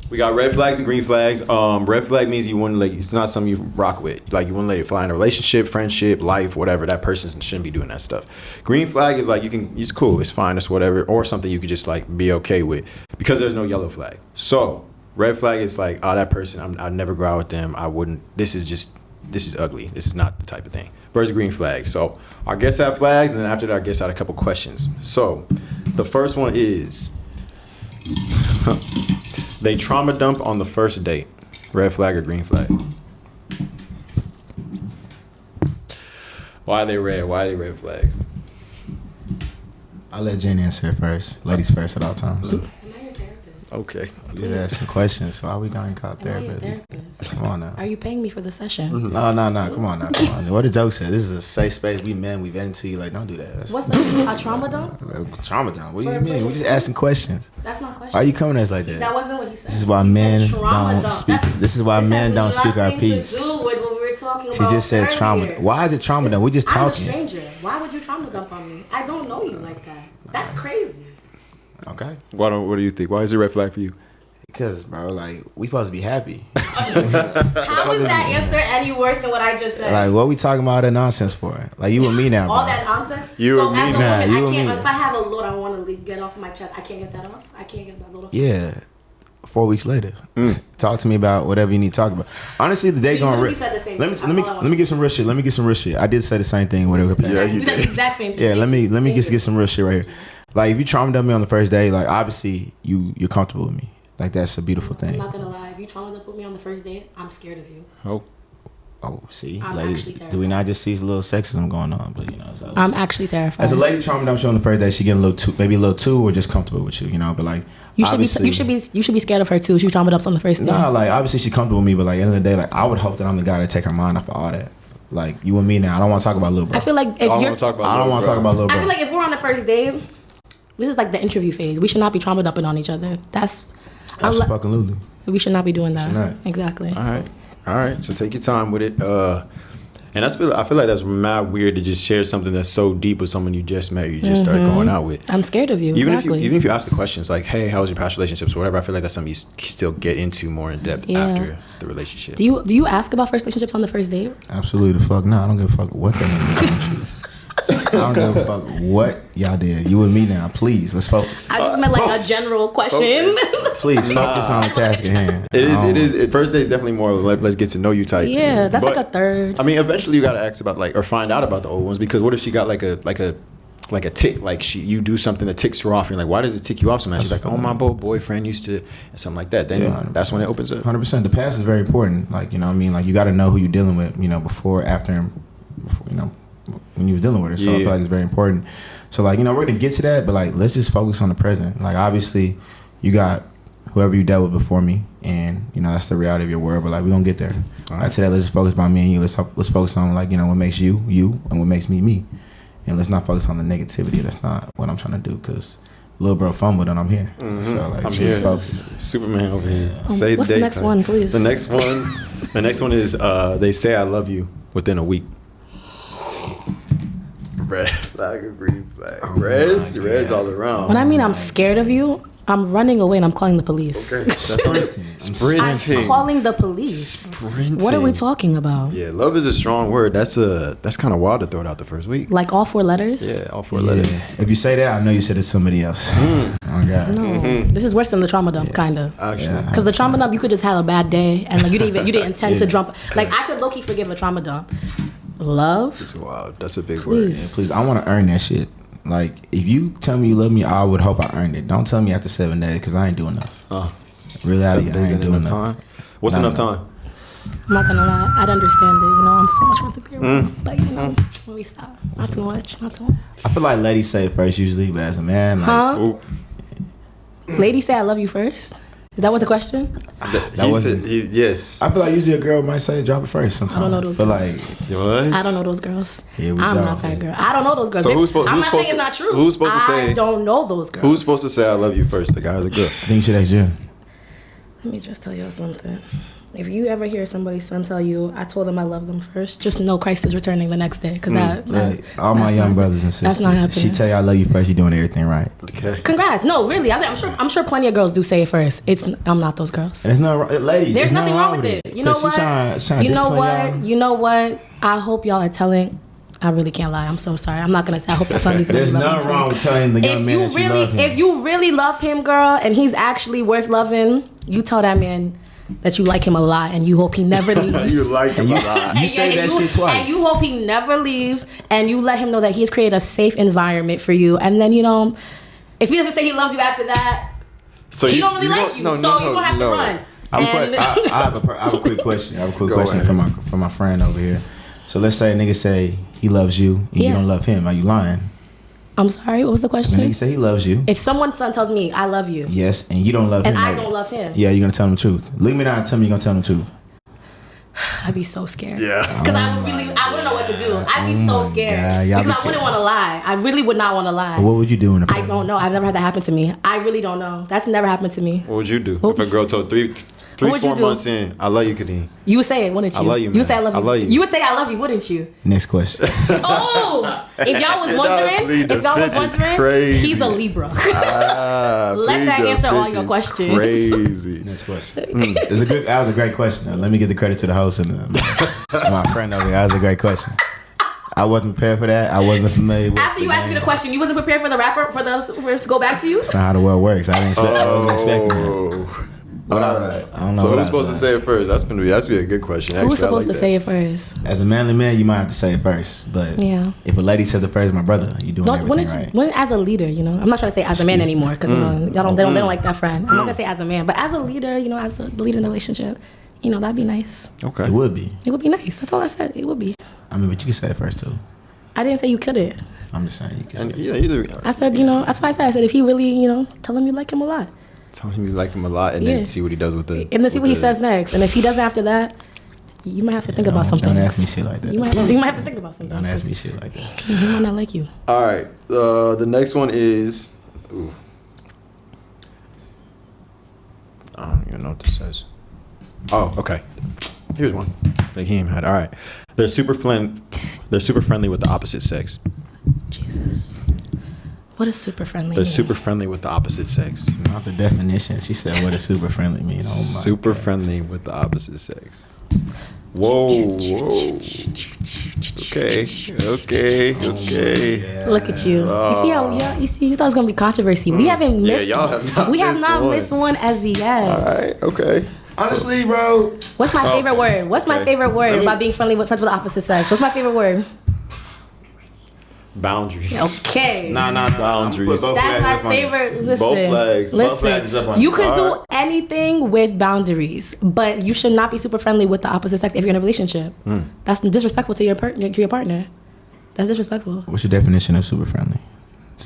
[SPEAKER 3] we got red flags and green flags. Red flag means you wouldn't it's not something you rock with. Like you wouldn't let it fly in a relationship, friendship, life, whatever. That person shouldn't be doing that stuff. Green flag is like it's cool, it's fine, it's whatever, or something you could just like be okay with because there's no yellow flag. So red flag is like, oh, that person, I'd never go out with them. I wouldn't. This is ugly. This is not the type of thing. Versus green flag. So our guests have flags, and then after that, our guests had a couple questions. So the first one is they trauma dump on the first date. Red flag or green flag? Why are they red? Why are they red flags?
[SPEAKER 1] I'll let Jen answer first. Ladies first at all times.
[SPEAKER 3] Okay.
[SPEAKER 1] You just asking questions, so why we gonna call therapist? Come on now.
[SPEAKER 4] Are you paying me for the session?
[SPEAKER 1] No. Come on now. Come on. What the joke said? This is a safe space. We men. We vent to you. Like, don't do that.
[SPEAKER 4] What's a trauma dump?
[SPEAKER 1] Trauma dump. What do you mean? We just asking questions.
[SPEAKER 4] That's not a question.
[SPEAKER 1] Why are you coming at us like that?
[SPEAKER 4] That wasn't what he said.
[SPEAKER 1] This is why men don't speak. This is why men don't speak our piece.
[SPEAKER 4] To do with what we were talking
[SPEAKER 1] She
[SPEAKER 4] about
[SPEAKER 1] just said
[SPEAKER 4] earlier.
[SPEAKER 1] trauma. Why is it trauma dump? We just talking.
[SPEAKER 4] I'm a stranger. Why would you trauma dump on me? I don't know you like that. That's crazy.
[SPEAKER 1] Okay.
[SPEAKER 3] What do you think? Why is it a red flag for you?
[SPEAKER 1] Because, bro, like, we supposed to be happy.
[SPEAKER 4] How is that answer any worse than what I just said?
[SPEAKER 1] Like, what we talking about all that nonsense for? Like, you and me now, bro.
[SPEAKER 4] All that nonsense?
[SPEAKER 3] You
[SPEAKER 4] so
[SPEAKER 3] and me.
[SPEAKER 4] as a
[SPEAKER 1] Nah,
[SPEAKER 4] woman,
[SPEAKER 1] you
[SPEAKER 4] I
[SPEAKER 1] and
[SPEAKER 4] can't,
[SPEAKER 1] me.
[SPEAKER 4] if I have a load I want to get off my chest, I can't get that off? I can't get that load off?
[SPEAKER 1] Yeah. 4 weeks later. Talk to me about whatever you need to talk about. Honestly, the day
[SPEAKER 4] You
[SPEAKER 1] going
[SPEAKER 4] literally said the same thing.
[SPEAKER 1] let me get some real shit. Let me get some real shit. I did say the same thing whatever.
[SPEAKER 3] Yeah,
[SPEAKER 4] You said the exact same thing.
[SPEAKER 1] Yeah, let me just get some real shit right here. Like, if you trauma dump me on the first day, like, obviously you're comfortable with me. Like, that's a beautiful
[SPEAKER 4] I'm
[SPEAKER 1] thing.
[SPEAKER 4] not gonna lie. If you trauma dump with me on the first date, I'm scared of you.
[SPEAKER 1] Oh, see,
[SPEAKER 4] I'm
[SPEAKER 1] lady,
[SPEAKER 4] actually terrified.
[SPEAKER 1] do we not just see a little sexism going on? But you know, so
[SPEAKER 4] I'm actually terrified.
[SPEAKER 1] as a lady trauma dumps you on the first day, she getting a little too, or just comfortable with you, you know. But like,
[SPEAKER 4] you should be scared of her too. She trauma dumps on the first date.
[SPEAKER 1] Nah, like obviously she comfortable with me, but like at the end of the day, like I would hope that I'm the guy to take her mind off of all that. Like you and me now, I don't want to talk about little bro.
[SPEAKER 4] I feel like if
[SPEAKER 3] I don't
[SPEAKER 4] you're,
[SPEAKER 3] want to talk about.
[SPEAKER 1] I don't want to talk about little bro.
[SPEAKER 4] I feel like if we're on the first date, this is like the interview phase. We should not be trauma dumping on each other. That's
[SPEAKER 1] fucking lutely.
[SPEAKER 4] we should not be doing that.
[SPEAKER 1] Should not.
[SPEAKER 4] Exactly.
[SPEAKER 3] All right. So take your time with it. And I feel like that's mad weird to just share something that's so deep with someone you just met, you just started going out with.
[SPEAKER 4] I'm scared of you.
[SPEAKER 3] Even
[SPEAKER 4] Exactly.
[SPEAKER 3] if you ask the questions like, "Hey, how was your past relationships?" or whatever, I feel like that's something you still get into more in depth after the relationship.
[SPEAKER 4] Do you ask about first relationships on the first date?
[SPEAKER 1] Absolutely the fuck no. I don't give a fuck what that means. I don't give a fuck what y'all did. You and me now, please. Let's focus.
[SPEAKER 4] I just meant like a general question.
[SPEAKER 1] Please focus on the task at hand.
[SPEAKER 3] It is. First day is definitely more like let's get to know you type.
[SPEAKER 4] Yeah, that's
[SPEAKER 3] But,
[SPEAKER 4] like a third.
[SPEAKER 3] I mean, eventually you gotta ask about like or find out about the old ones because what if she got like a tick, like you do something that ticks her off, and you're like, why does it tick you off so much? She's like, oh, my boyfriend used to, and something like that. Then that's when it opens up.
[SPEAKER 1] 100%. The past is very important. Like, you know what I mean? Like, you got to know who you're dealing with, you know, before, you know, when you was dealing with her. So I feel like it's very important. So, like, you know, we're going to get to that, but, like, let's just focus on the present. Like, obviously, you got whoever you dealt with before me, and, you know, that's the reality of your world, but, like, we're going to get there. All right, today, let's just focus on me and you. Let's focus on, like, you know, what makes you, and what makes me. And let's not focus on the negativity. That's not what I'm trying to do, because little bro fumbled and I'm here. So like,
[SPEAKER 3] I'm here.
[SPEAKER 1] focus.
[SPEAKER 3] Superman over here. Save
[SPEAKER 4] What's
[SPEAKER 3] the
[SPEAKER 4] the
[SPEAKER 3] date
[SPEAKER 4] next
[SPEAKER 3] time.
[SPEAKER 4] one, please?
[SPEAKER 3] The next one is they say I love you within a week. Red flag or green flag? Red's all around.
[SPEAKER 4] When I mean I'm scared of you, I'm running away and I'm calling the police.
[SPEAKER 3] Okay. That's
[SPEAKER 4] I'm
[SPEAKER 3] sprinting.
[SPEAKER 4] calling the police.
[SPEAKER 3] Sprinting.
[SPEAKER 4] What are we talking about?
[SPEAKER 3] Yeah, love is a strong word. That's kind of wild to throw it out the first week.
[SPEAKER 4] Like all 4 letters?
[SPEAKER 3] Yeah, all 4 letters.
[SPEAKER 1] If you say that, I know you said it's somebody else. Oh my God.
[SPEAKER 4] No, this is worse than the trauma dump, kind of.
[SPEAKER 3] Actually,
[SPEAKER 4] Because the trauma dump, you could just have a bad day and like you didn't intend to jump. Like I could low-key forgive a trauma dump. Love?
[SPEAKER 3] it's wild. That's a big
[SPEAKER 4] Please.
[SPEAKER 1] Yeah, please, I want to earn that shit. Like, if you tell me you love me, I would hope I earned it. Don't tell me after 7 days, because I ain't doing enough. Really out of
[SPEAKER 3] 7
[SPEAKER 1] here, I
[SPEAKER 3] days
[SPEAKER 1] ain't
[SPEAKER 3] ain't
[SPEAKER 1] doing
[SPEAKER 3] enough
[SPEAKER 1] enough.
[SPEAKER 3] time. What's enough time?
[SPEAKER 4] I'm not gonna lie, I'd understand it. You know, I'm so much fun to be around. But you know, when we stop, not too much.
[SPEAKER 1] I feel like ladies say it first usually, but as a man, like,
[SPEAKER 4] Huh? Ladies say I love you first. Is that what the question?
[SPEAKER 1] that wasn't.
[SPEAKER 3] Yes.
[SPEAKER 1] I feel like usually a girl might say drop it first sometimes.
[SPEAKER 4] I don't know those
[SPEAKER 1] But
[SPEAKER 4] girls.
[SPEAKER 1] like,
[SPEAKER 4] I don't know those girls.
[SPEAKER 1] Here we
[SPEAKER 4] I'm
[SPEAKER 1] go.
[SPEAKER 4] not that girl. I don't know those girls.
[SPEAKER 3] So
[SPEAKER 4] I'm not saying it's not true.
[SPEAKER 3] Who's supposed to say?
[SPEAKER 4] I don't know those girls.
[SPEAKER 3] Who's supposed to say I love you first? The guy or the girl?
[SPEAKER 1] I think you should ask Jen.
[SPEAKER 4] Let me just tell y'all something. If you ever hear somebody's son tell you, "I told them I love them first," just know Christ is returning the next day. Because
[SPEAKER 1] all my young brothers and sisters,
[SPEAKER 4] that's not happening.
[SPEAKER 1] She tell you I love you first. You're doing everything right.
[SPEAKER 3] Okay.
[SPEAKER 4] Congrats. No, really. I'm sure plenty of girls do say it first. I'm not those girls.
[SPEAKER 1] And it's not, ladies.
[SPEAKER 4] There's nothing wrong with it. You know what? You know what? I hope y'all are telling. I really can't lie. I'm so sorry. I'm not gonna say. I hope you're telling these.
[SPEAKER 1] There's nothing wrong with telling the young man that you love him.
[SPEAKER 4] If you really love him, girl, and he's actually worth loving, you tell that man that you like him a lot and you hope he never leaves.
[SPEAKER 2] You like him a lot.
[SPEAKER 1] You say that shit twice.
[SPEAKER 4] And you hope he never leaves, and you let him know that he has created a safe environment for you. And then, if he doesn't say he loves you after that, so he don't really like you. So you don't have to run.
[SPEAKER 1] I have a quick question. For my friend over here. So let's say a nigga say he loves you and you don't love him. Are you lying?
[SPEAKER 4] I'm sorry, what was the question?
[SPEAKER 1] The nigga say he loves you.
[SPEAKER 4] If someone's son tells me I love you.
[SPEAKER 1] Yes, and you don't love him.
[SPEAKER 4] And I don't love him.
[SPEAKER 1] Yeah, you're gonna tell him the truth. Look me down and tell me you're gonna tell him the truth.
[SPEAKER 4] I'd be so scared.
[SPEAKER 2] Yeah.
[SPEAKER 4] Because I wouldn't know what to do. I'd be so scared. Because I wouldn't want to lie. I really would not want to lie.
[SPEAKER 1] What would you do in a
[SPEAKER 4] I don't know. I've never had that happen to me. I really don't know. That's never happened to me.
[SPEAKER 3] What would you do if a girl told 4 months in, I love you, Kadeem?
[SPEAKER 4] You would say it, wouldn't you?
[SPEAKER 3] I love you, man.
[SPEAKER 4] You would say I love you.
[SPEAKER 3] I love you.
[SPEAKER 4] You would say I love you, wouldn't you?
[SPEAKER 1] Next question.
[SPEAKER 4] Oh, if y'all was wondering,
[SPEAKER 2] crazy.
[SPEAKER 4] he's a Libra. Let that answer all your questions.
[SPEAKER 2] Crazy.
[SPEAKER 1] Next question. That was a great question. Now, let me give the credit to the host and my friend over here. That was a great question. I wasn't prepared for that. I wasn't familiar with
[SPEAKER 4] After you asked me the question, you wasn't prepared for the rapper for it to go back to you?
[SPEAKER 1] That's not how the world works. I wasn't expecting that.
[SPEAKER 2] All right.
[SPEAKER 1] I don't know.
[SPEAKER 2] So who's supposed to say it first? That's be a good question.
[SPEAKER 4] Who's supposed to say it first?
[SPEAKER 1] As a manly man, you might have to say it first. But if a lady says it first, my brother, you doing everything right.
[SPEAKER 4] When as a leader, I'm not trying to say as a man anymore because they don't like that friend. I'm not gonna say as a man, but as a leader, as a leader in the relationship, that'd be nice.
[SPEAKER 1] Okay. It would be.
[SPEAKER 4] It would be nice. That's all I said. It would be.
[SPEAKER 1] I mean, but you can say it first too.
[SPEAKER 4] I didn't say you couldn't.
[SPEAKER 1] I'm just saying you can.
[SPEAKER 4] I said, that's why I said. I said if he really, tell him you like him a lot.
[SPEAKER 3] Tell him you like him a lot, and then see what he does with it.
[SPEAKER 4] And then see what he says next. And if he doesn't after that, you might have to think about something.
[SPEAKER 1] Don't ask me shit like that.
[SPEAKER 4] You might have to think about something.
[SPEAKER 1] Don't ask me shit like that.
[SPEAKER 4] He might not like you.
[SPEAKER 3] All right. The next one is. I don't even know what this says. Oh, okay. Here's one. Raheem had. All right. They're super friendly with the opposite sex.
[SPEAKER 4] Jesus. What is super friendly?
[SPEAKER 3] They're super friendly with the opposite sex.
[SPEAKER 1] Not the definition. She said, "What does super friendly mean?" Oh my
[SPEAKER 3] super God. Friendly with the opposite sex. Whoa. Okay.
[SPEAKER 4] Look at you. You see you thought it was gonna be controversy. We haven't missed.
[SPEAKER 3] Y'all have not.
[SPEAKER 4] We have not missed one as yet.
[SPEAKER 3] All right. Okay.
[SPEAKER 1] Honestly, bro.
[SPEAKER 4] What's my favorite word? What's my favorite word about being friends with the opposite sex? What's my favorite word?
[SPEAKER 3] Boundaries.
[SPEAKER 4] Okay.
[SPEAKER 1] Nah.
[SPEAKER 3] Boundaries.
[SPEAKER 4] That's my favorite. Listen.
[SPEAKER 3] Both flags.
[SPEAKER 1] Both flags is up on
[SPEAKER 4] you can do anything with boundaries, but you should not be super friendly with the opposite sex if you're in a relationship. That's disrespectful to your partner. That's disrespectful.
[SPEAKER 1] What's your definition of super friendly?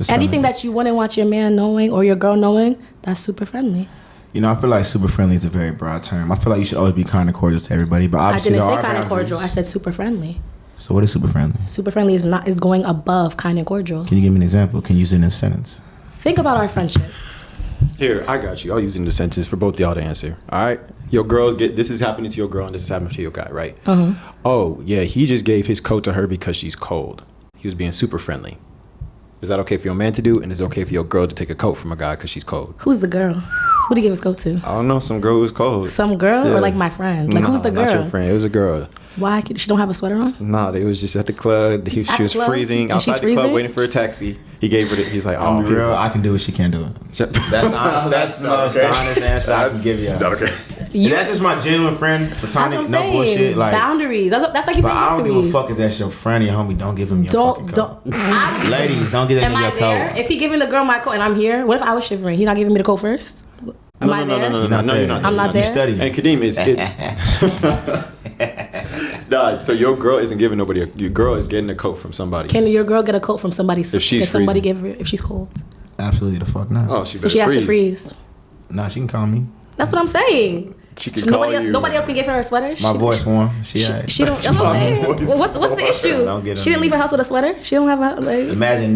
[SPEAKER 4] Anything that you wouldn't want your man knowing or your girl knowing, that's super friendly.
[SPEAKER 1] I feel like super friendly is a very broad term. I feel like you should always be kind of cordial to everybody, but obviously
[SPEAKER 4] I didn't say kind of cordial. I said super friendly.
[SPEAKER 1] So what is super friendly?
[SPEAKER 4] Super friendly is going above kind and cordial.
[SPEAKER 1] Can you give me an example? Can you use it in a sentence?
[SPEAKER 4] Think about our friendship.
[SPEAKER 3] Here, I got you. I'll use it in the sentence for both y'all to answer. All right? Your girl, this is happening to your girl and this is happening to your guy, right? Oh, yeah, he just gave his coat to her because she's cold. He was being super friendly. Is that okay for your man to do? And is it okay for your girl to take a coat from a guy because she's cold?
[SPEAKER 4] Who's the girl? Who did he give his coat to?
[SPEAKER 3] I don't know. Some girl who's cold.
[SPEAKER 4] Some girl or like my friend? Like who's the girl?
[SPEAKER 3] Not your friend. It was a girl.
[SPEAKER 4] Why? She don't have a sweater on?
[SPEAKER 3] No, it was just at the club. She was freezing outside the club waiting for a taxi. He gave her he's like,
[SPEAKER 1] I'm real. I can do what she can't do it. That's the most honest answer I can give you.
[SPEAKER 2] Okay.
[SPEAKER 1] That's just my genuine friend, platonic, no bullshit. Like
[SPEAKER 4] boundaries. That's why I keep saying boundaries. But I don't give a fuck
[SPEAKER 1] if that's your friend or your homie. Don't give him your fucking coat. Ladies, don't give that nigga your coat.
[SPEAKER 4] Am I there? Is he giving the girl my coat and I'm here? What if I was shivering? He not giving me the coat first? Am I there?
[SPEAKER 3] No, you're not.
[SPEAKER 4] I'm not there.
[SPEAKER 1] You're studying.
[SPEAKER 3] And Kadeem, it's nah. So your girl isn't giving nobody. Your girl is getting a coat from somebody.
[SPEAKER 4] Can your girl get a coat from somebody?
[SPEAKER 3] If she's
[SPEAKER 4] can somebody give her if she's cold?
[SPEAKER 1] Absolutely the fuck not.
[SPEAKER 3] Oh,
[SPEAKER 4] so she has to freeze.
[SPEAKER 1] Nah, she can call me.
[SPEAKER 4] That's what I'm saying.
[SPEAKER 3] She can call you.
[SPEAKER 4] Nobody else can give her a sweater.
[SPEAKER 1] My voice warm. She don't.
[SPEAKER 4] That's what I'm saying. What's the issue? She didn't leave her house with a sweater. She don't have a.
[SPEAKER 1] Imagine.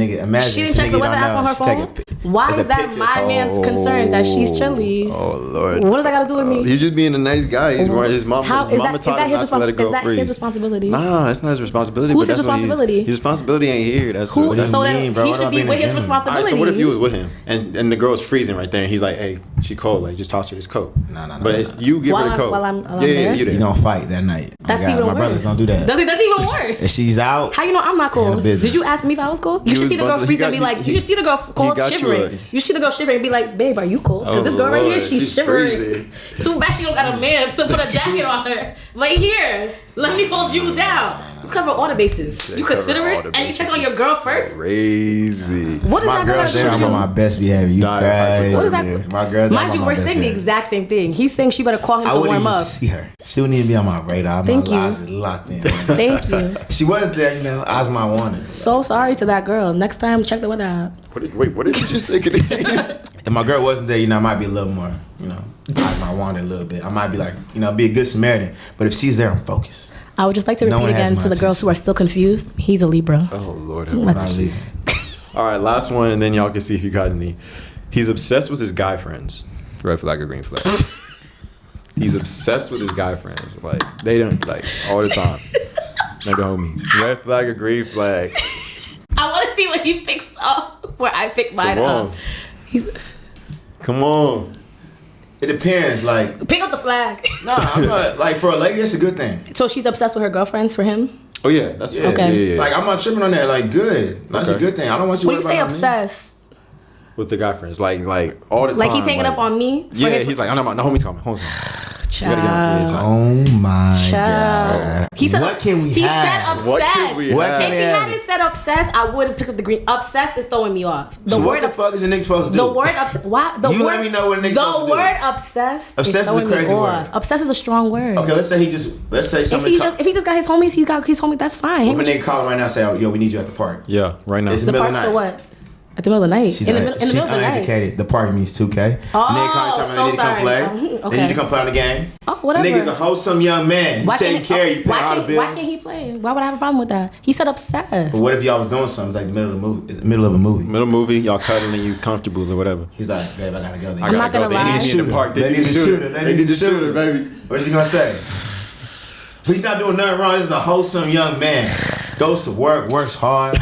[SPEAKER 4] She didn't check the weather app on her phone. Why
[SPEAKER 1] It's
[SPEAKER 4] is
[SPEAKER 1] a
[SPEAKER 4] that
[SPEAKER 1] picture.
[SPEAKER 4] my man's concern that she's chilly?
[SPEAKER 2] Oh Lord.
[SPEAKER 4] What does that got to do with me?
[SPEAKER 2] He's just being a nice guy. He's his mama.
[SPEAKER 4] How-
[SPEAKER 2] His mama taught him not to let it go
[SPEAKER 4] is that
[SPEAKER 2] free.
[SPEAKER 4] his responsibility?
[SPEAKER 2] Nah, it's not his responsibility.
[SPEAKER 4] Who's
[SPEAKER 2] but
[SPEAKER 4] his
[SPEAKER 2] that's what
[SPEAKER 4] responsibility?
[SPEAKER 2] His responsibility ain't here. That's
[SPEAKER 4] Who?
[SPEAKER 2] what. That's
[SPEAKER 4] So
[SPEAKER 1] mean,
[SPEAKER 4] then
[SPEAKER 1] bro.
[SPEAKER 4] he
[SPEAKER 1] What
[SPEAKER 4] should
[SPEAKER 1] about
[SPEAKER 4] be
[SPEAKER 1] being
[SPEAKER 4] with
[SPEAKER 1] a
[SPEAKER 4] his
[SPEAKER 1] gentleman?
[SPEAKER 2] All right,
[SPEAKER 4] responsibility.
[SPEAKER 2] so what if you was with him?
[SPEAKER 3] And the girl's freezing right there, and he's like, "Hey, she cold. Like, just toss her this coat."
[SPEAKER 1] Nah.
[SPEAKER 3] But it's you give her the coat.
[SPEAKER 4] While I'm
[SPEAKER 3] yeah,
[SPEAKER 4] there?
[SPEAKER 3] you
[SPEAKER 1] You
[SPEAKER 3] there.
[SPEAKER 1] don't fight that night. Oh,
[SPEAKER 4] That's
[SPEAKER 1] God,
[SPEAKER 4] even
[SPEAKER 1] my
[SPEAKER 4] worse.
[SPEAKER 1] brothers don't do that.
[SPEAKER 4] That's even worse.
[SPEAKER 1] If she's out,
[SPEAKER 4] How you know I'm not cold?
[SPEAKER 1] Handle business.
[SPEAKER 4] Did you ask me if I was cold? You
[SPEAKER 2] He
[SPEAKER 4] should
[SPEAKER 2] was
[SPEAKER 4] see the girl
[SPEAKER 2] bundled-
[SPEAKER 4] freeze
[SPEAKER 2] he
[SPEAKER 4] and be
[SPEAKER 2] got-
[SPEAKER 4] like,
[SPEAKER 2] he-
[SPEAKER 4] you should see the girl cold
[SPEAKER 2] got you
[SPEAKER 4] shivering. You see the girl shivering and be like, babe, are you cold? Because
[SPEAKER 2] Oh,
[SPEAKER 4] this girl right here,
[SPEAKER 2] Lord,
[SPEAKER 4] she's
[SPEAKER 2] she's
[SPEAKER 4] shivering.
[SPEAKER 2] freezing.
[SPEAKER 4] Too bad she don't got a man to put a jacket on her. Like, here, let me hold you down. You cover all the bases. You consider it, and you check on your girl first.
[SPEAKER 2] Crazy.
[SPEAKER 4] What is
[SPEAKER 1] my
[SPEAKER 4] that girl
[SPEAKER 1] girl's there.
[SPEAKER 4] got to
[SPEAKER 1] I'm
[SPEAKER 4] do
[SPEAKER 1] on
[SPEAKER 4] with
[SPEAKER 1] my
[SPEAKER 4] you?
[SPEAKER 1] best behavior. You
[SPEAKER 2] Nah,
[SPEAKER 1] crazy.
[SPEAKER 4] What is that?
[SPEAKER 1] My girl's there.
[SPEAKER 4] Mind
[SPEAKER 1] I'm
[SPEAKER 4] you,
[SPEAKER 1] on
[SPEAKER 4] we're
[SPEAKER 1] my best
[SPEAKER 4] saying the
[SPEAKER 1] behavior.
[SPEAKER 4] exact same thing. He's saying she better call him
[SPEAKER 1] I
[SPEAKER 4] to
[SPEAKER 1] wouldn't
[SPEAKER 4] warm
[SPEAKER 1] even
[SPEAKER 4] up.
[SPEAKER 1] see her. She wouldn't even be on my radar.
[SPEAKER 4] Thank
[SPEAKER 1] my
[SPEAKER 4] you.
[SPEAKER 1] eyes is locked in.
[SPEAKER 4] Thank you.
[SPEAKER 1] She was there, you know. Eyes my wanted.
[SPEAKER 4] So sorry to that girl. Next time, check the weather app.
[SPEAKER 2] What did you just say?
[SPEAKER 1] If my girl wasn't there, you know, I might be a little more, you know, eyes my wanted a little bit. I might be like, you know, be a good Samaritan. But if she's there, I'm focused.
[SPEAKER 4] I would just like to
[SPEAKER 1] No
[SPEAKER 4] repeat
[SPEAKER 1] one has
[SPEAKER 4] again
[SPEAKER 1] my
[SPEAKER 4] to the girls
[SPEAKER 1] attention.
[SPEAKER 4] who are still confused. He's a Libra.
[SPEAKER 2] Oh Lord, have
[SPEAKER 4] Let's-
[SPEAKER 1] I'm
[SPEAKER 2] mercy.
[SPEAKER 1] leaving.
[SPEAKER 3] All right, last one, and then y'all can see if you got any. He's obsessed with his guy friends.
[SPEAKER 2] Red flag or green flag?
[SPEAKER 3] He's obsessed with his guy friends. Like, they don't, like, all the time. Like the homies.
[SPEAKER 2] Red flag or green flag?
[SPEAKER 4] I want to see what he picks up where I pick mine
[SPEAKER 3] Come on.
[SPEAKER 4] up. He's
[SPEAKER 3] Come on.
[SPEAKER 1] It depends. Like,
[SPEAKER 4] pick up the flag.
[SPEAKER 1] nah, I'm not, like, for a lady, that's a good thing.
[SPEAKER 4] So she's obsessed with her girlfriends for him.
[SPEAKER 3] Oh, yeah, that's
[SPEAKER 1] Yeah.
[SPEAKER 4] Okay.
[SPEAKER 3] Yeah.
[SPEAKER 1] Like, I'm not tripping on that. Like, good. That's a
[SPEAKER 3] Okay.
[SPEAKER 1] good thing. I don't want you
[SPEAKER 4] When
[SPEAKER 1] to
[SPEAKER 4] you
[SPEAKER 1] worry
[SPEAKER 4] say
[SPEAKER 1] about me.
[SPEAKER 4] obsessed,
[SPEAKER 3] With the guy friends. Like all the time.
[SPEAKER 4] like he's hanging up on me. For
[SPEAKER 3] Yeah,
[SPEAKER 4] his,
[SPEAKER 3] he's like, oh, no, homies coming. Homies coming. You gotta get on. Yeah, it's like-
[SPEAKER 1] Oh my
[SPEAKER 4] Child.
[SPEAKER 1] God.
[SPEAKER 4] He said,
[SPEAKER 1] What can we
[SPEAKER 4] he
[SPEAKER 1] have?
[SPEAKER 4] said obsessed.
[SPEAKER 2] What can we
[SPEAKER 1] What
[SPEAKER 2] have?
[SPEAKER 1] can
[SPEAKER 4] If
[SPEAKER 1] we
[SPEAKER 4] he
[SPEAKER 1] have?
[SPEAKER 4] hadn't said obsessed, I would have picked up the green. Obsessed is throwing me off.
[SPEAKER 1] So what the fuck is a nigga supposed to do?
[SPEAKER 4] The word obsessed. Why? The
[SPEAKER 1] You
[SPEAKER 4] word,
[SPEAKER 1] let me know what a nigga's supposed to
[SPEAKER 4] The
[SPEAKER 1] do.
[SPEAKER 4] word obsessed.
[SPEAKER 1] Obsessed is a
[SPEAKER 4] throwing me
[SPEAKER 1] crazy
[SPEAKER 4] off.
[SPEAKER 1] word.
[SPEAKER 4] Obsessed is a strong word.
[SPEAKER 1] Okay, let's say
[SPEAKER 4] If
[SPEAKER 1] somebody
[SPEAKER 4] he just got his homies, he got his homies. That's fine.
[SPEAKER 1] if a nigga call him right now and say, oh, yo, we need you at the park.
[SPEAKER 3] Yeah, right now.
[SPEAKER 1] It's
[SPEAKER 4] The
[SPEAKER 1] middle
[SPEAKER 4] park
[SPEAKER 1] of
[SPEAKER 4] for
[SPEAKER 1] the night.
[SPEAKER 4] what? At the middle of the night.
[SPEAKER 1] She's,
[SPEAKER 4] in the middle of the night.
[SPEAKER 1] uneducated. The park means 2K.
[SPEAKER 4] Oh,
[SPEAKER 1] Nigga call you, tell me
[SPEAKER 4] so
[SPEAKER 1] they need to come
[SPEAKER 4] sorry.
[SPEAKER 1] play.
[SPEAKER 4] Okay.
[SPEAKER 1] They need to come play on the game.
[SPEAKER 4] Oh, whatever.
[SPEAKER 1] Nigga's a wholesome young man. He's taking care of you, paying all the bills.
[SPEAKER 4] Why can't he play? Why would I have a problem with that? He said obsessed.
[SPEAKER 1] But what if y'all was doing something like the middle of the movie? It's the middle of a movie.
[SPEAKER 3] Middle movie, y'all cuddling and you comfortable or whatever.
[SPEAKER 1] He's like, babe, I gotta go.
[SPEAKER 4] I'm not gonna
[SPEAKER 3] They
[SPEAKER 4] lie.
[SPEAKER 3] need to be in the park. They need to shoot her.
[SPEAKER 1] They need to shoot her, baby. What's he gonna say? He's not doing nothing wrong. This is a wholesome young man. Goes to work, works hard.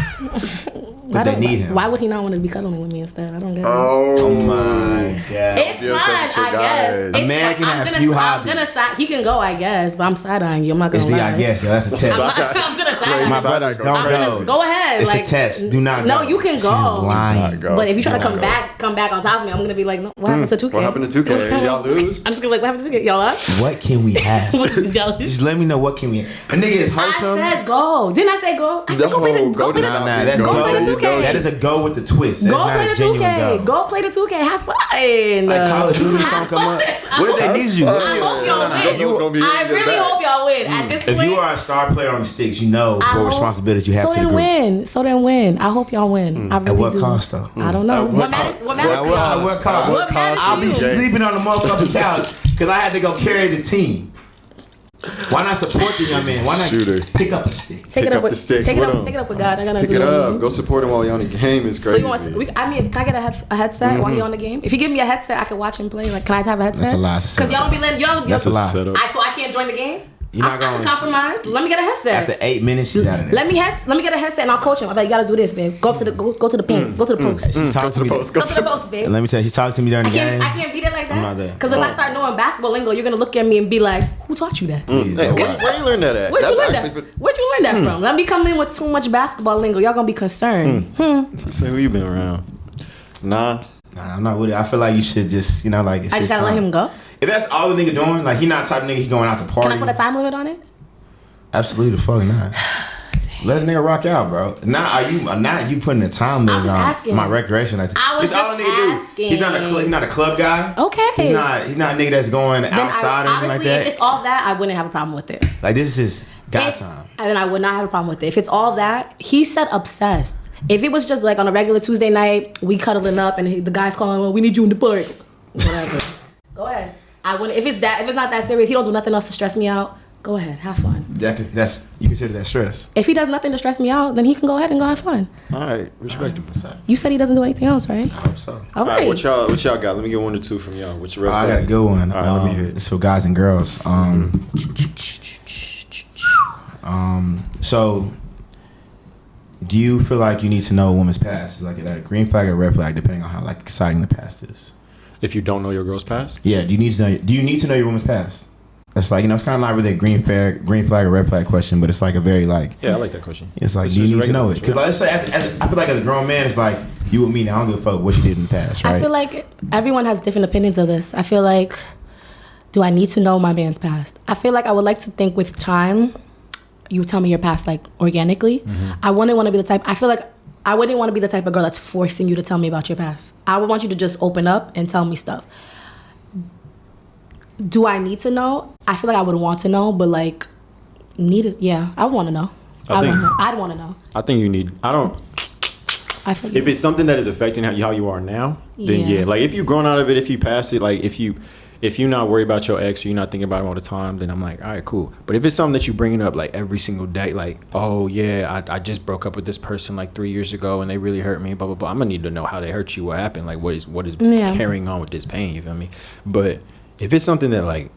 [SPEAKER 1] But they need him.
[SPEAKER 4] Why would he not want to be cuddling with me instead? I don't get it.
[SPEAKER 1] Oh my God.
[SPEAKER 4] It's
[SPEAKER 2] You're
[SPEAKER 4] fine,
[SPEAKER 2] such a
[SPEAKER 4] I
[SPEAKER 2] guy.
[SPEAKER 4] guess.
[SPEAKER 1] A
[SPEAKER 4] It's
[SPEAKER 1] man
[SPEAKER 4] fine.
[SPEAKER 1] can have
[SPEAKER 4] I'm
[SPEAKER 1] few
[SPEAKER 4] gonna
[SPEAKER 1] hobbies.
[SPEAKER 4] side. He can go, I guess, but I'm side eyeing you. I'm not gonna
[SPEAKER 1] It's the
[SPEAKER 4] lie.
[SPEAKER 1] I guess, yo. That's a test.
[SPEAKER 4] I'm gonna side eye
[SPEAKER 1] My
[SPEAKER 4] you.
[SPEAKER 1] brothers don't
[SPEAKER 4] I'm gonna
[SPEAKER 1] go.
[SPEAKER 4] go ahead.
[SPEAKER 1] It's
[SPEAKER 4] like,
[SPEAKER 1] a test. Do not
[SPEAKER 4] No,
[SPEAKER 1] go.
[SPEAKER 4] you can
[SPEAKER 1] She's
[SPEAKER 4] go.
[SPEAKER 1] lying.
[SPEAKER 2] Go.
[SPEAKER 4] But if you try to
[SPEAKER 2] Do
[SPEAKER 4] come
[SPEAKER 2] not go.
[SPEAKER 4] back on top of me, I'm gonna be like, no, what happened to 2K?
[SPEAKER 3] What happened to 2K? Y'all lose?
[SPEAKER 4] I'm just gonna be like, what happened to 2K? Y'all up?
[SPEAKER 1] What can we have?
[SPEAKER 4] Y'all
[SPEAKER 1] Just let me know what can we have. A nigga is
[SPEAKER 4] I
[SPEAKER 1] wholesome.
[SPEAKER 4] said go. Didn't I say go? I said go play the
[SPEAKER 2] No, go
[SPEAKER 4] play
[SPEAKER 2] to
[SPEAKER 4] the
[SPEAKER 1] Nah, that's
[SPEAKER 4] go play the
[SPEAKER 1] go.
[SPEAKER 4] 2K.
[SPEAKER 1] That is a go with the twist. That's
[SPEAKER 4] Go
[SPEAKER 1] not
[SPEAKER 4] play
[SPEAKER 1] a
[SPEAKER 4] the
[SPEAKER 1] genuine
[SPEAKER 4] 2K. Go play the 2K. Have fun.
[SPEAKER 1] Like Call of Duty song come up. What if they need you?
[SPEAKER 4] I hope y'all
[SPEAKER 2] no.
[SPEAKER 4] win.
[SPEAKER 2] It's gonna be
[SPEAKER 4] I
[SPEAKER 2] in your
[SPEAKER 4] really
[SPEAKER 2] back.
[SPEAKER 4] hope y'all win. At this
[SPEAKER 1] If
[SPEAKER 4] point,
[SPEAKER 1] you are a star player on the sticks, you know what responsibilities you have
[SPEAKER 4] so
[SPEAKER 1] to the
[SPEAKER 4] then
[SPEAKER 1] group.
[SPEAKER 4] win. So then win. I hope y'all win. I really
[SPEAKER 1] At what
[SPEAKER 4] do.
[SPEAKER 1] cost, though?
[SPEAKER 4] I don't know.
[SPEAKER 2] At
[SPEAKER 4] What
[SPEAKER 2] what
[SPEAKER 4] matters? What
[SPEAKER 1] At
[SPEAKER 4] matters? to y'all?
[SPEAKER 1] what cost?
[SPEAKER 4] What matters to
[SPEAKER 1] I'll be
[SPEAKER 4] you?
[SPEAKER 1] sleeping on the motherfucking couch because I had to go carry the team. Why not support the young man? Why not
[SPEAKER 2] Shooter.
[SPEAKER 1] pick up a stick?
[SPEAKER 4] Take
[SPEAKER 2] Pick
[SPEAKER 4] it
[SPEAKER 2] up
[SPEAKER 4] up with
[SPEAKER 2] the sticks.
[SPEAKER 4] Take it
[SPEAKER 2] What
[SPEAKER 4] up.
[SPEAKER 2] up?
[SPEAKER 4] Take it up with God. I gotta
[SPEAKER 2] Pick
[SPEAKER 4] do
[SPEAKER 2] it
[SPEAKER 4] it.
[SPEAKER 2] up. Go support him while you're on the game. It's
[SPEAKER 4] So
[SPEAKER 2] crazy.
[SPEAKER 4] you want? I mean, can I get a headset while he on the game? If you give me a headset, I can watch him play. Like, can I have a headset?
[SPEAKER 1] That's a lie. It's a
[SPEAKER 4] Because y'all don't be letting. Y'all
[SPEAKER 1] That's a lie.
[SPEAKER 3] Setup.
[SPEAKER 4] So I can't join the game.
[SPEAKER 1] You're not
[SPEAKER 4] I
[SPEAKER 1] going
[SPEAKER 4] can compromise. Let me get a headset.
[SPEAKER 1] After 8 minutes, she's out of there.
[SPEAKER 4] Let me get a headset and I'll coach him. I'm like, you gotta do this, babe. Go to the paint. Go to the post.
[SPEAKER 1] Talk to me.
[SPEAKER 2] post.
[SPEAKER 4] Go to the post, babe.
[SPEAKER 1] And let me tell you, she talked to me during the game.
[SPEAKER 4] I can't beat it like
[SPEAKER 1] I'm not there.
[SPEAKER 4] that. Because if I start knowing basketball lingo, you're gonna look at me and be like, who taught you that?
[SPEAKER 1] Please,
[SPEAKER 2] Hey,
[SPEAKER 1] don't
[SPEAKER 2] where,
[SPEAKER 1] worry.
[SPEAKER 2] where you learn that at?
[SPEAKER 4] Where'd you learn
[SPEAKER 2] actually
[SPEAKER 4] that? Where'd you learn that from? Let me come in with too much basketball lingo. Y'all gonna be concerned.
[SPEAKER 3] Say who you been around? Nah.
[SPEAKER 1] Nah, I'm not with it. I feel like you should just, you know, like it's
[SPEAKER 4] I just
[SPEAKER 1] his
[SPEAKER 4] gotta let
[SPEAKER 1] time.
[SPEAKER 4] him go.
[SPEAKER 1] If that's all the nigga doing, like he not the type of nigga he going out to party.
[SPEAKER 4] Can I put a time limit on it?
[SPEAKER 1] Absolutely the fuck not. Let a nigga rock out, bro. Not you putting a time limit
[SPEAKER 4] was
[SPEAKER 1] on
[SPEAKER 4] asking.
[SPEAKER 1] my recreation.
[SPEAKER 4] I was
[SPEAKER 1] It's all
[SPEAKER 4] just
[SPEAKER 1] a nigga do.
[SPEAKER 4] asking.
[SPEAKER 1] He's not a club guy.
[SPEAKER 4] Okay.
[SPEAKER 1] He's not a nigga that's going
[SPEAKER 4] Then
[SPEAKER 1] outside or anything like
[SPEAKER 4] honestly,
[SPEAKER 1] that.
[SPEAKER 4] if it's all that, I wouldn't have a problem with it.
[SPEAKER 1] Like this is his guy
[SPEAKER 4] If-
[SPEAKER 1] time.
[SPEAKER 4] And then I would not have a problem with it. If it's all that, he said obsessed. If it was just like on a regular Tuesday night, we cuddling up and the guy's calling, well, we need you in the park. Whatever. Go ahead. I wouldn't. If it's not that serious, he don't do nothing else to stress me out. go ahead, have fun.
[SPEAKER 1] That's you consider that stress.
[SPEAKER 4] If he does nothing to stress me out, then he can go ahead and go have fun.
[SPEAKER 3] All right, respectable.
[SPEAKER 4] You said he doesn't do anything else, right?
[SPEAKER 1] I hope so.
[SPEAKER 4] All right.
[SPEAKER 3] What y'all got? Let me get 1 or 2 from y'all. What's your red
[SPEAKER 1] I
[SPEAKER 3] flag?
[SPEAKER 1] got a good one. Let me hear it. It's for guys and girls. So, do you feel like you need to know a woman's past? Is like it a green flag or red flag, depending on how like exciting the past is?
[SPEAKER 3] If you don't know your girl's past?
[SPEAKER 1] Yeah. Do you need to know your woman's past? It's like, it's kind of not really a green flag or red flag question, but it's like a very like.
[SPEAKER 3] Yeah, I like that question.
[SPEAKER 1] It's like,
[SPEAKER 3] It's
[SPEAKER 1] do you
[SPEAKER 3] just
[SPEAKER 1] need to know it?
[SPEAKER 3] regular,
[SPEAKER 1] Because like, let's say, I feel like as a grown man, it's like you and me now. I don't give a fuck what you did in the past, right?
[SPEAKER 4] I feel like everyone has different opinions of this. I feel like, do I need to know my man's past? I feel like I would like to think with time, you tell me your past like organically.
[SPEAKER 3] Mm-hmm.
[SPEAKER 4] I wouldn't want to be the type. I feel like I wouldn't want to be the type of girl that's forcing you to tell me about your past. I would want you to just open up and tell me stuff. Do I need to know? I feel like I would want to know, but like, yeah, I want to know. I'd want to know.
[SPEAKER 3] I think you need. I don't.
[SPEAKER 4] I feel
[SPEAKER 3] If it's something that is affecting how you are now, then
[SPEAKER 4] Yeah.
[SPEAKER 3] yeah. Like if you've grown out of it, if you pass it, like if you're not worried about your ex or you're not thinking about him all the time, then I'm like, all right, cool. But if it's something that you bringing up like every single day, like, oh yeah, I just broke up with this person like 3 years ago and they really hurt me, blah blah blah. I'm gonna need to know how they hurt you, what happened, like what is
[SPEAKER 4] Yeah.
[SPEAKER 3] carrying on with this pain. You feel me? But if it's something that like,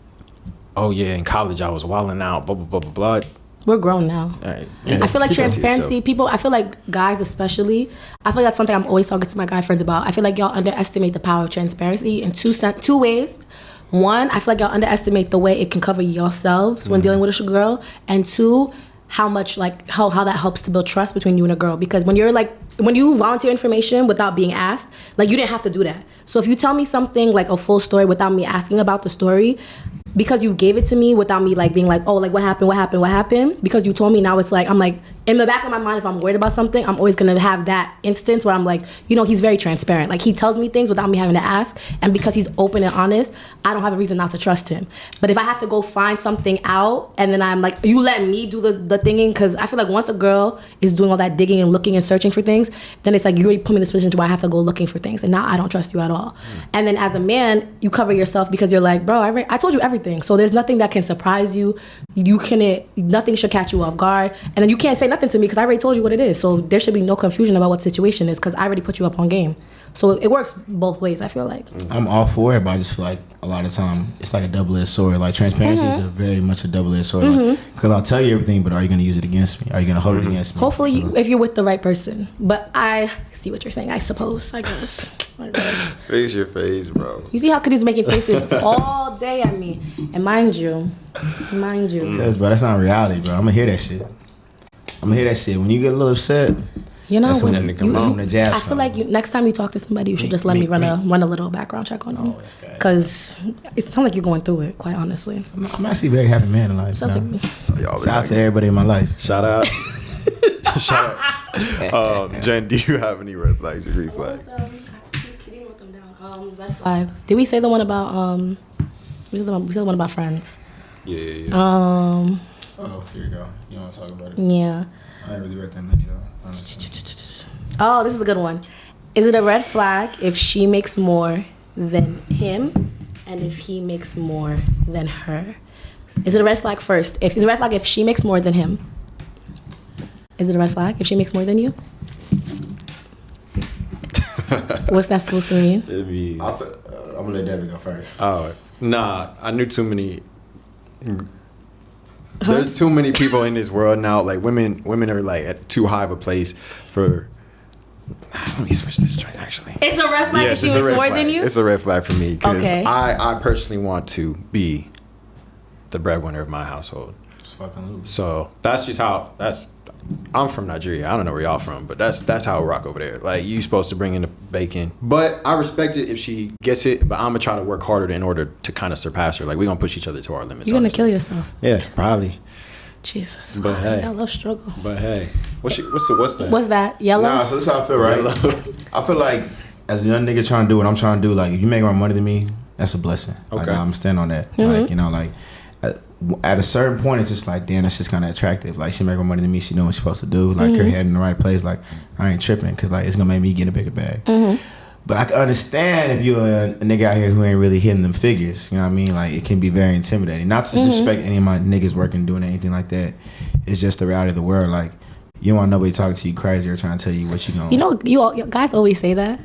[SPEAKER 3] oh yeah, in college I was wilding out, blah blah blah blah blah.
[SPEAKER 4] We're grown now.
[SPEAKER 3] All right.
[SPEAKER 4] I feel like
[SPEAKER 3] Keep that to
[SPEAKER 4] transparency,
[SPEAKER 3] yourself.
[SPEAKER 4] I feel like guys especially, I feel like that's something I'm always talking to my guy friends about. I feel like y'all underestimate the power of transparency in two ways. One, I feel like y'all underestimate the way it can cover yourselves when dealing with a girl. And two, how much like how that helps to build trust between you and a girl. Because when you volunteer information without being asked, like you didn't have to do that. So if you tell me something like a full story without me asking about the story, because you gave it to me without me like being like, oh, like what happened, because you told me, now it's like, I'm like, in the back of my mind, if I'm worried about something, I'm always gonna have that instance where I'm like, he's very transparent. Like he tells me things without me having to ask, and because he's open and honest, I don't have a reason not to trust him. But if I have to go find something out and then I'm like, you let me do the thinking, because I feel like once a girl is doing all that digging and looking and searching for things, then it's like you already put me in this position where I have to go looking for things, and now I don't trust you at all. And then as a man, you cover yourself because you're like, bro, I told you everything. So there's nothing that can surprise you. Nothing should catch you off guard. And then you can't say nothing to me because I already told you what it is. So there should be no confusion about what the situation is because I already put you up on game. So it works both ways, I feel like.
[SPEAKER 1] I'm all for it, but I just feel like a lot of time it's like a double-edged sword. Like transparency is very much a double-edged sword. Because I'll tell you everything, but are you going to use it against me? Are you going to hold it against me?
[SPEAKER 4] Hopefully, if you're with the right person. But I see what you're saying, I guess.
[SPEAKER 2] Face your face, bro.
[SPEAKER 4] You see how Kadi's making faces all day at me. And mind you.
[SPEAKER 1] Because, bro, that's not reality, bro. I'm going to hear that shit. When you get a little upset, that's when the jabs
[SPEAKER 4] I feel like next time you talk to somebody, you should just let me run a little background check on them. Because it sounds like you're going through it, quite honestly.
[SPEAKER 1] I'm actually a very happy man in life. Shout out to everybody in my life.
[SPEAKER 3] Shout out. Shout out. Jen, do you have any red flags or green flags?
[SPEAKER 4] Kadi wrote them down. Red flag. Did we say the one about we said the one about friends?
[SPEAKER 3] Yeah.
[SPEAKER 1] Oh, here you go. You want to talk about it?
[SPEAKER 4] Yeah.
[SPEAKER 1] I ain't really read that many though.
[SPEAKER 4] Oh, this is a good one. Is it a red flag if she makes more than him and if he makes more than her? Is it a red flag first? If it's a red flag if she makes more than him. Is it a red flag if she makes more than you? What's that supposed to mean?
[SPEAKER 3] It means,
[SPEAKER 1] I'm gonna let Debbie go first.
[SPEAKER 3] oh, nah, I knew too many. There's too many people in this world now. Like women are like at too high of a place for. Let me switch this joint. Actually,
[SPEAKER 4] It's a red flag if she
[SPEAKER 3] it's a
[SPEAKER 4] makes
[SPEAKER 3] red
[SPEAKER 4] more
[SPEAKER 3] flag.
[SPEAKER 4] than you?
[SPEAKER 3] It's a red flag for me because
[SPEAKER 4] Okay.
[SPEAKER 3] I personally want to be the breadwinner of my household.
[SPEAKER 1] Just fucking lose.
[SPEAKER 3] So that's just how I'm from Nigeria. I don't know where y'all from, but that's how we rock over there. Like you supposed to bring in the bacon, but I respect it if she gets it. But I'm gonna try to work harder in order to kind of surpass her. Like we gonna push each other to our limits.
[SPEAKER 4] You're gonna
[SPEAKER 3] honestly.
[SPEAKER 4] kill yourself.
[SPEAKER 3] Yeah, probably.
[SPEAKER 4] Jesus.
[SPEAKER 3] But hey.
[SPEAKER 4] I love struggle.
[SPEAKER 3] But hey, what's that?
[SPEAKER 4] What's that? Yellow?
[SPEAKER 1] Nah, so this is how I feel, right? I feel like as a young nigga trying to do what I'm trying to do, like if you make more money than me, that's a blessing. Like
[SPEAKER 3] Okay.
[SPEAKER 1] I'm stand on that. Like at a certain point, it's just like, damn, that's just kind of attractive. Like she make more money than me, she know what she's supposed to do. Like her head in the right place. Like I ain't tripping because like it's gonna make me get a bigger bag. But I can understand if you're a nigga out here who ain't really hitting them figures. You know what I mean? Like, it can be very intimidating. Not to disrespect any of my niggas working, doing anything like that. It's just the reality of the world. Like, you don't want nobody talking to you crazy or trying to tell you what you gonna.
[SPEAKER 4] You know, you guys always say that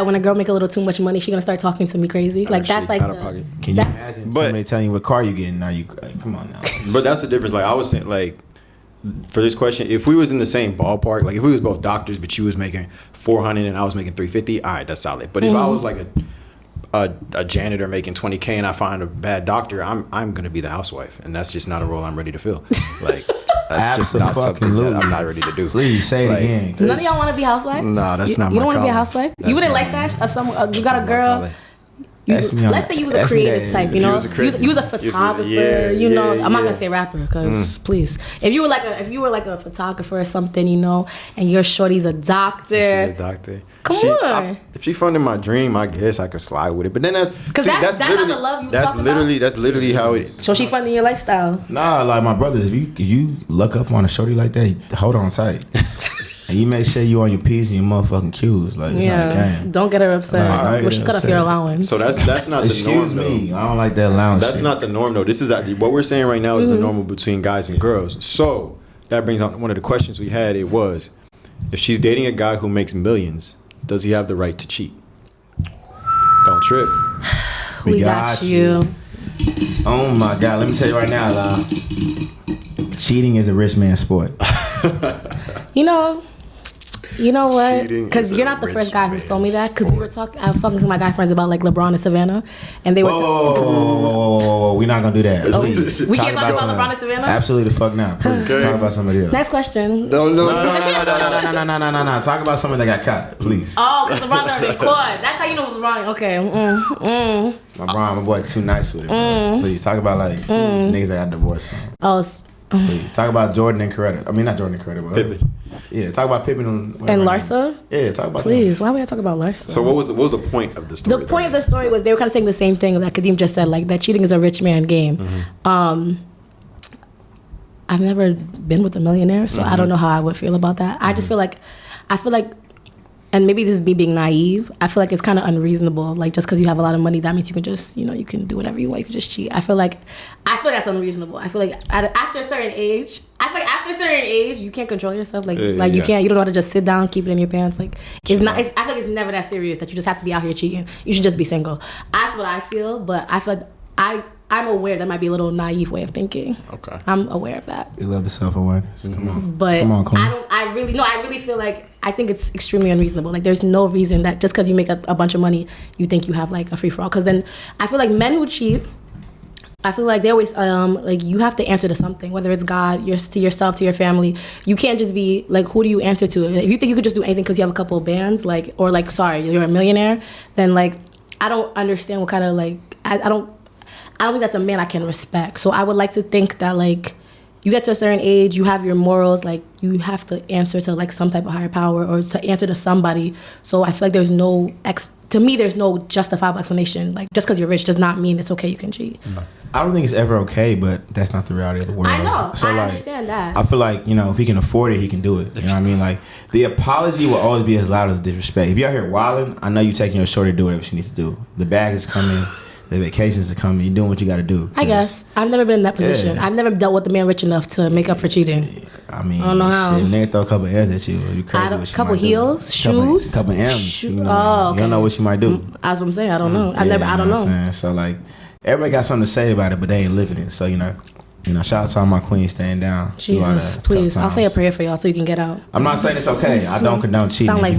[SPEAKER 4] when a girl make a little too much money, she gonna start talking to me crazy. Like, that's like
[SPEAKER 3] out of pocket.
[SPEAKER 1] Can you imagine somebody telling you what car you getting? Now you come on now.
[SPEAKER 3] But that's the difference. Like I was saying, like for this question, if we was in the same ballpark, like if we was both doctors, but you was making $400 and I was making $350, all right, that's solid. But if I was like a janitor making $20K and I find a bad doctor, I'm gonna be the housewife, and that's just not a role I'm ready to fill. Like that's just not something that I'm not ready to do.
[SPEAKER 1] Please say it again.
[SPEAKER 4] None of y'all want to be housewives?
[SPEAKER 3] No, that's not my.
[SPEAKER 4] You don't want to be a
[SPEAKER 3] calling.
[SPEAKER 4] housewife?
[SPEAKER 3] That's
[SPEAKER 4] You wouldn't
[SPEAKER 3] not
[SPEAKER 4] like that? You got a girl. Let's say you was a
[SPEAKER 1] ask me
[SPEAKER 4] creative
[SPEAKER 1] that.
[SPEAKER 4] type, you know. You was a photographer, you know. I'm not gonna say rapper, because please, if you were like a photographer or something, you know, and your shorty's a doctor.
[SPEAKER 3] She's a doctor.
[SPEAKER 4] Come on.
[SPEAKER 3] If she funded my dream, I guess I could slide with it. But then that's
[SPEAKER 4] not the love you was talking about?
[SPEAKER 3] That's literally how it.
[SPEAKER 4] So she funding your lifestyle.
[SPEAKER 1] Nah, like my brothers, if you luck up on a shorty like that, hold on tight. And you make sure you on your P's and your motherfucking Q's. Like, it's not a game.
[SPEAKER 4] Don't get her upset.
[SPEAKER 1] Nah,
[SPEAKER 4] She cut off your allowance.
[SPEAKER 3] So that's not the norm.
[SPEAKER 1] Excuse me, I don't like that allowance.
[SPEAKER 3] That's
[SPEAKER 1] shit.
[SPEAKER 3] not the norm though. This is actually what we're saying right now is the normal between guys and girls. So that brings on one of the questions we had. It was, if she's dating a guy who makes millions, does he have the right to cheat? Don't trip.
[SPEAKER 4] We got you.
[SPEAKER 1] Oh my God, let me tell you right now, La. Cheating is a rich man's sport.
[SPEAKER 4] You know what?
[SPEAKER 3] Cheating
[SPEAKER 4] Because
[SPEAKER 3] is
[SPEAKER 4] you're
[SPEAKER 3] a
[SPEAKER 4] not the
[SPEAKER 3] rich
[SPEAKER 4] first guy who
[SPEAKER 3] man's
[SPEAKER 4] told me that. Because I was talking to my guy friends about like LeBron and Savannah, and they were.
[SPEAKER 1] Whoa. We're not gonna do that. Please.
[SPEAKER 4] We can't talk about LeBron and Savannah?
[SPEAKER 1] Absolutely the fuck not. Please talk about somebody else.
[SPEAKER 4] Next question.
[SPEAKER 3] No.
[SPEAKER 1] No. Talk about someone that got caught, please.
[SPEAKER 4] Oh, because LeBron's already caught. That's how you know LeBron. Okay.
[SPEAKER 1] My boy too nice with it. Bro. So you talk about like niggas that got divorced. Please talk about Jordan and Coretta. I mean, not Jordan and Coretta, but
[SPEAKER 3] Pippen.
[SPEAKER 1] Yeah, talk about Pippen and
[SPEAKER 4] Larsa.
[SPEAKER 1] Yeah, talk about.
[SPEAKER 4] Please, why would I talk about Larsa?
[SPEAKER 3] So what was the point of the story?
[SPEAKER 4] The point of the story was they were kind of saying the same thing that Kadeem just said, like that cheating is a rich man game. I've never been with a millionaire, so I don't know how I would feel about that. I just feel like, and maybe this is me being naive, I feel like it's kind of unreasonable. Like, just because you have a lot of money, that means you can just, you can do whatever you want. You can just cheat. I feel like that's unreasonable. I feel like after a certain age, you can't control yourself. You can't. You don't know how to just sit down, keep it in your pants. Like, it's not. I feel like it's never that serious that you just have to be out here cheating. You should just be single. That's what I feel. But I feel like I'm aware that might be a little naive way of thinking.
[SPEAKER 3] Okay.
[SPEAKER 4] I'm aware of that.
[SPEAKER 1] You love the self-awareness. Come on.
[SPEAKER 4] But
[SPEAKER 1] Come on.
[SPEAKER 4] I really feel like I think it's extremely unreasonable. Like, there's no reason that just because you make a bunch of money, you think you have like a free for all. Because then I feel like men who cheat, I feel like they always like you have to answer to something, whether it's God, to yourself, to your family. You can't just be like, who do you answer to? If you think you could just do anything because you have a couple of bands, sorry, you're a millionaire, then like I don't understand what kind of like I don't think that's a man I can respect. So I would like to think that like you get to a certain age, you have your morals, like you have to answer to like some type of higher power or to answer to somebody. So I feel like there's no justifiable explanation. Like, just because you're rich does not mean it's okay you can cheat.
[SPEAKER 1] I don't think it's ever okay, but that's not the reality of the world.
[SPEAKER 4] I know.
[SPEAKER 1] So,
[SPEAKER 4] I understand that.
[SPEAKER 1] I feel like, if he can afford it, he can do it. You know what I mean? Like, the apology will always be as loud as disrespect. If you're out here wilding, I know you're taking your shorty to do whatever she needs to do. The bag is coming. The vacations are coming. You're doing what you got to do.
[SPEAKER 4] I guess. I've never been in that position.
[SPEAKER 1] Yeah.
[SPEAKER 4] I've never dealt with a man rich enough to make up for cheating.
[SPEAKER 1] I mean,
[SPEAKER 4] I don't know how.
[SPEAKER 1] Shit, nigga throw a couple L's at you. You crazy what you
[SPEAKER 4] couple
[SPEAKER 1] might
[SPEAKER 4] heels,
[SPEAKER 1] do.
[SPEAKER 4] shoes,
[SPEAKER 1] couple M's.
[SPEAKER 4] Okay.
[SPEAKER 1] You don't know what you might do.
[SPEAKER 4] That's what I'm saying. I don't know. I don't know.
[SPEAKER 1] Saying? So like, everybody got something to say about it, but they ain't living it. So shout out to all my queens staying down.
[SPEAKER 4] Jesus, please. I'll say a prayer for y'all so you can get out.
[SPEAKER 1] I'm not saying it's okay. I don't condone cheating.
[SPEAKER 4] Sound like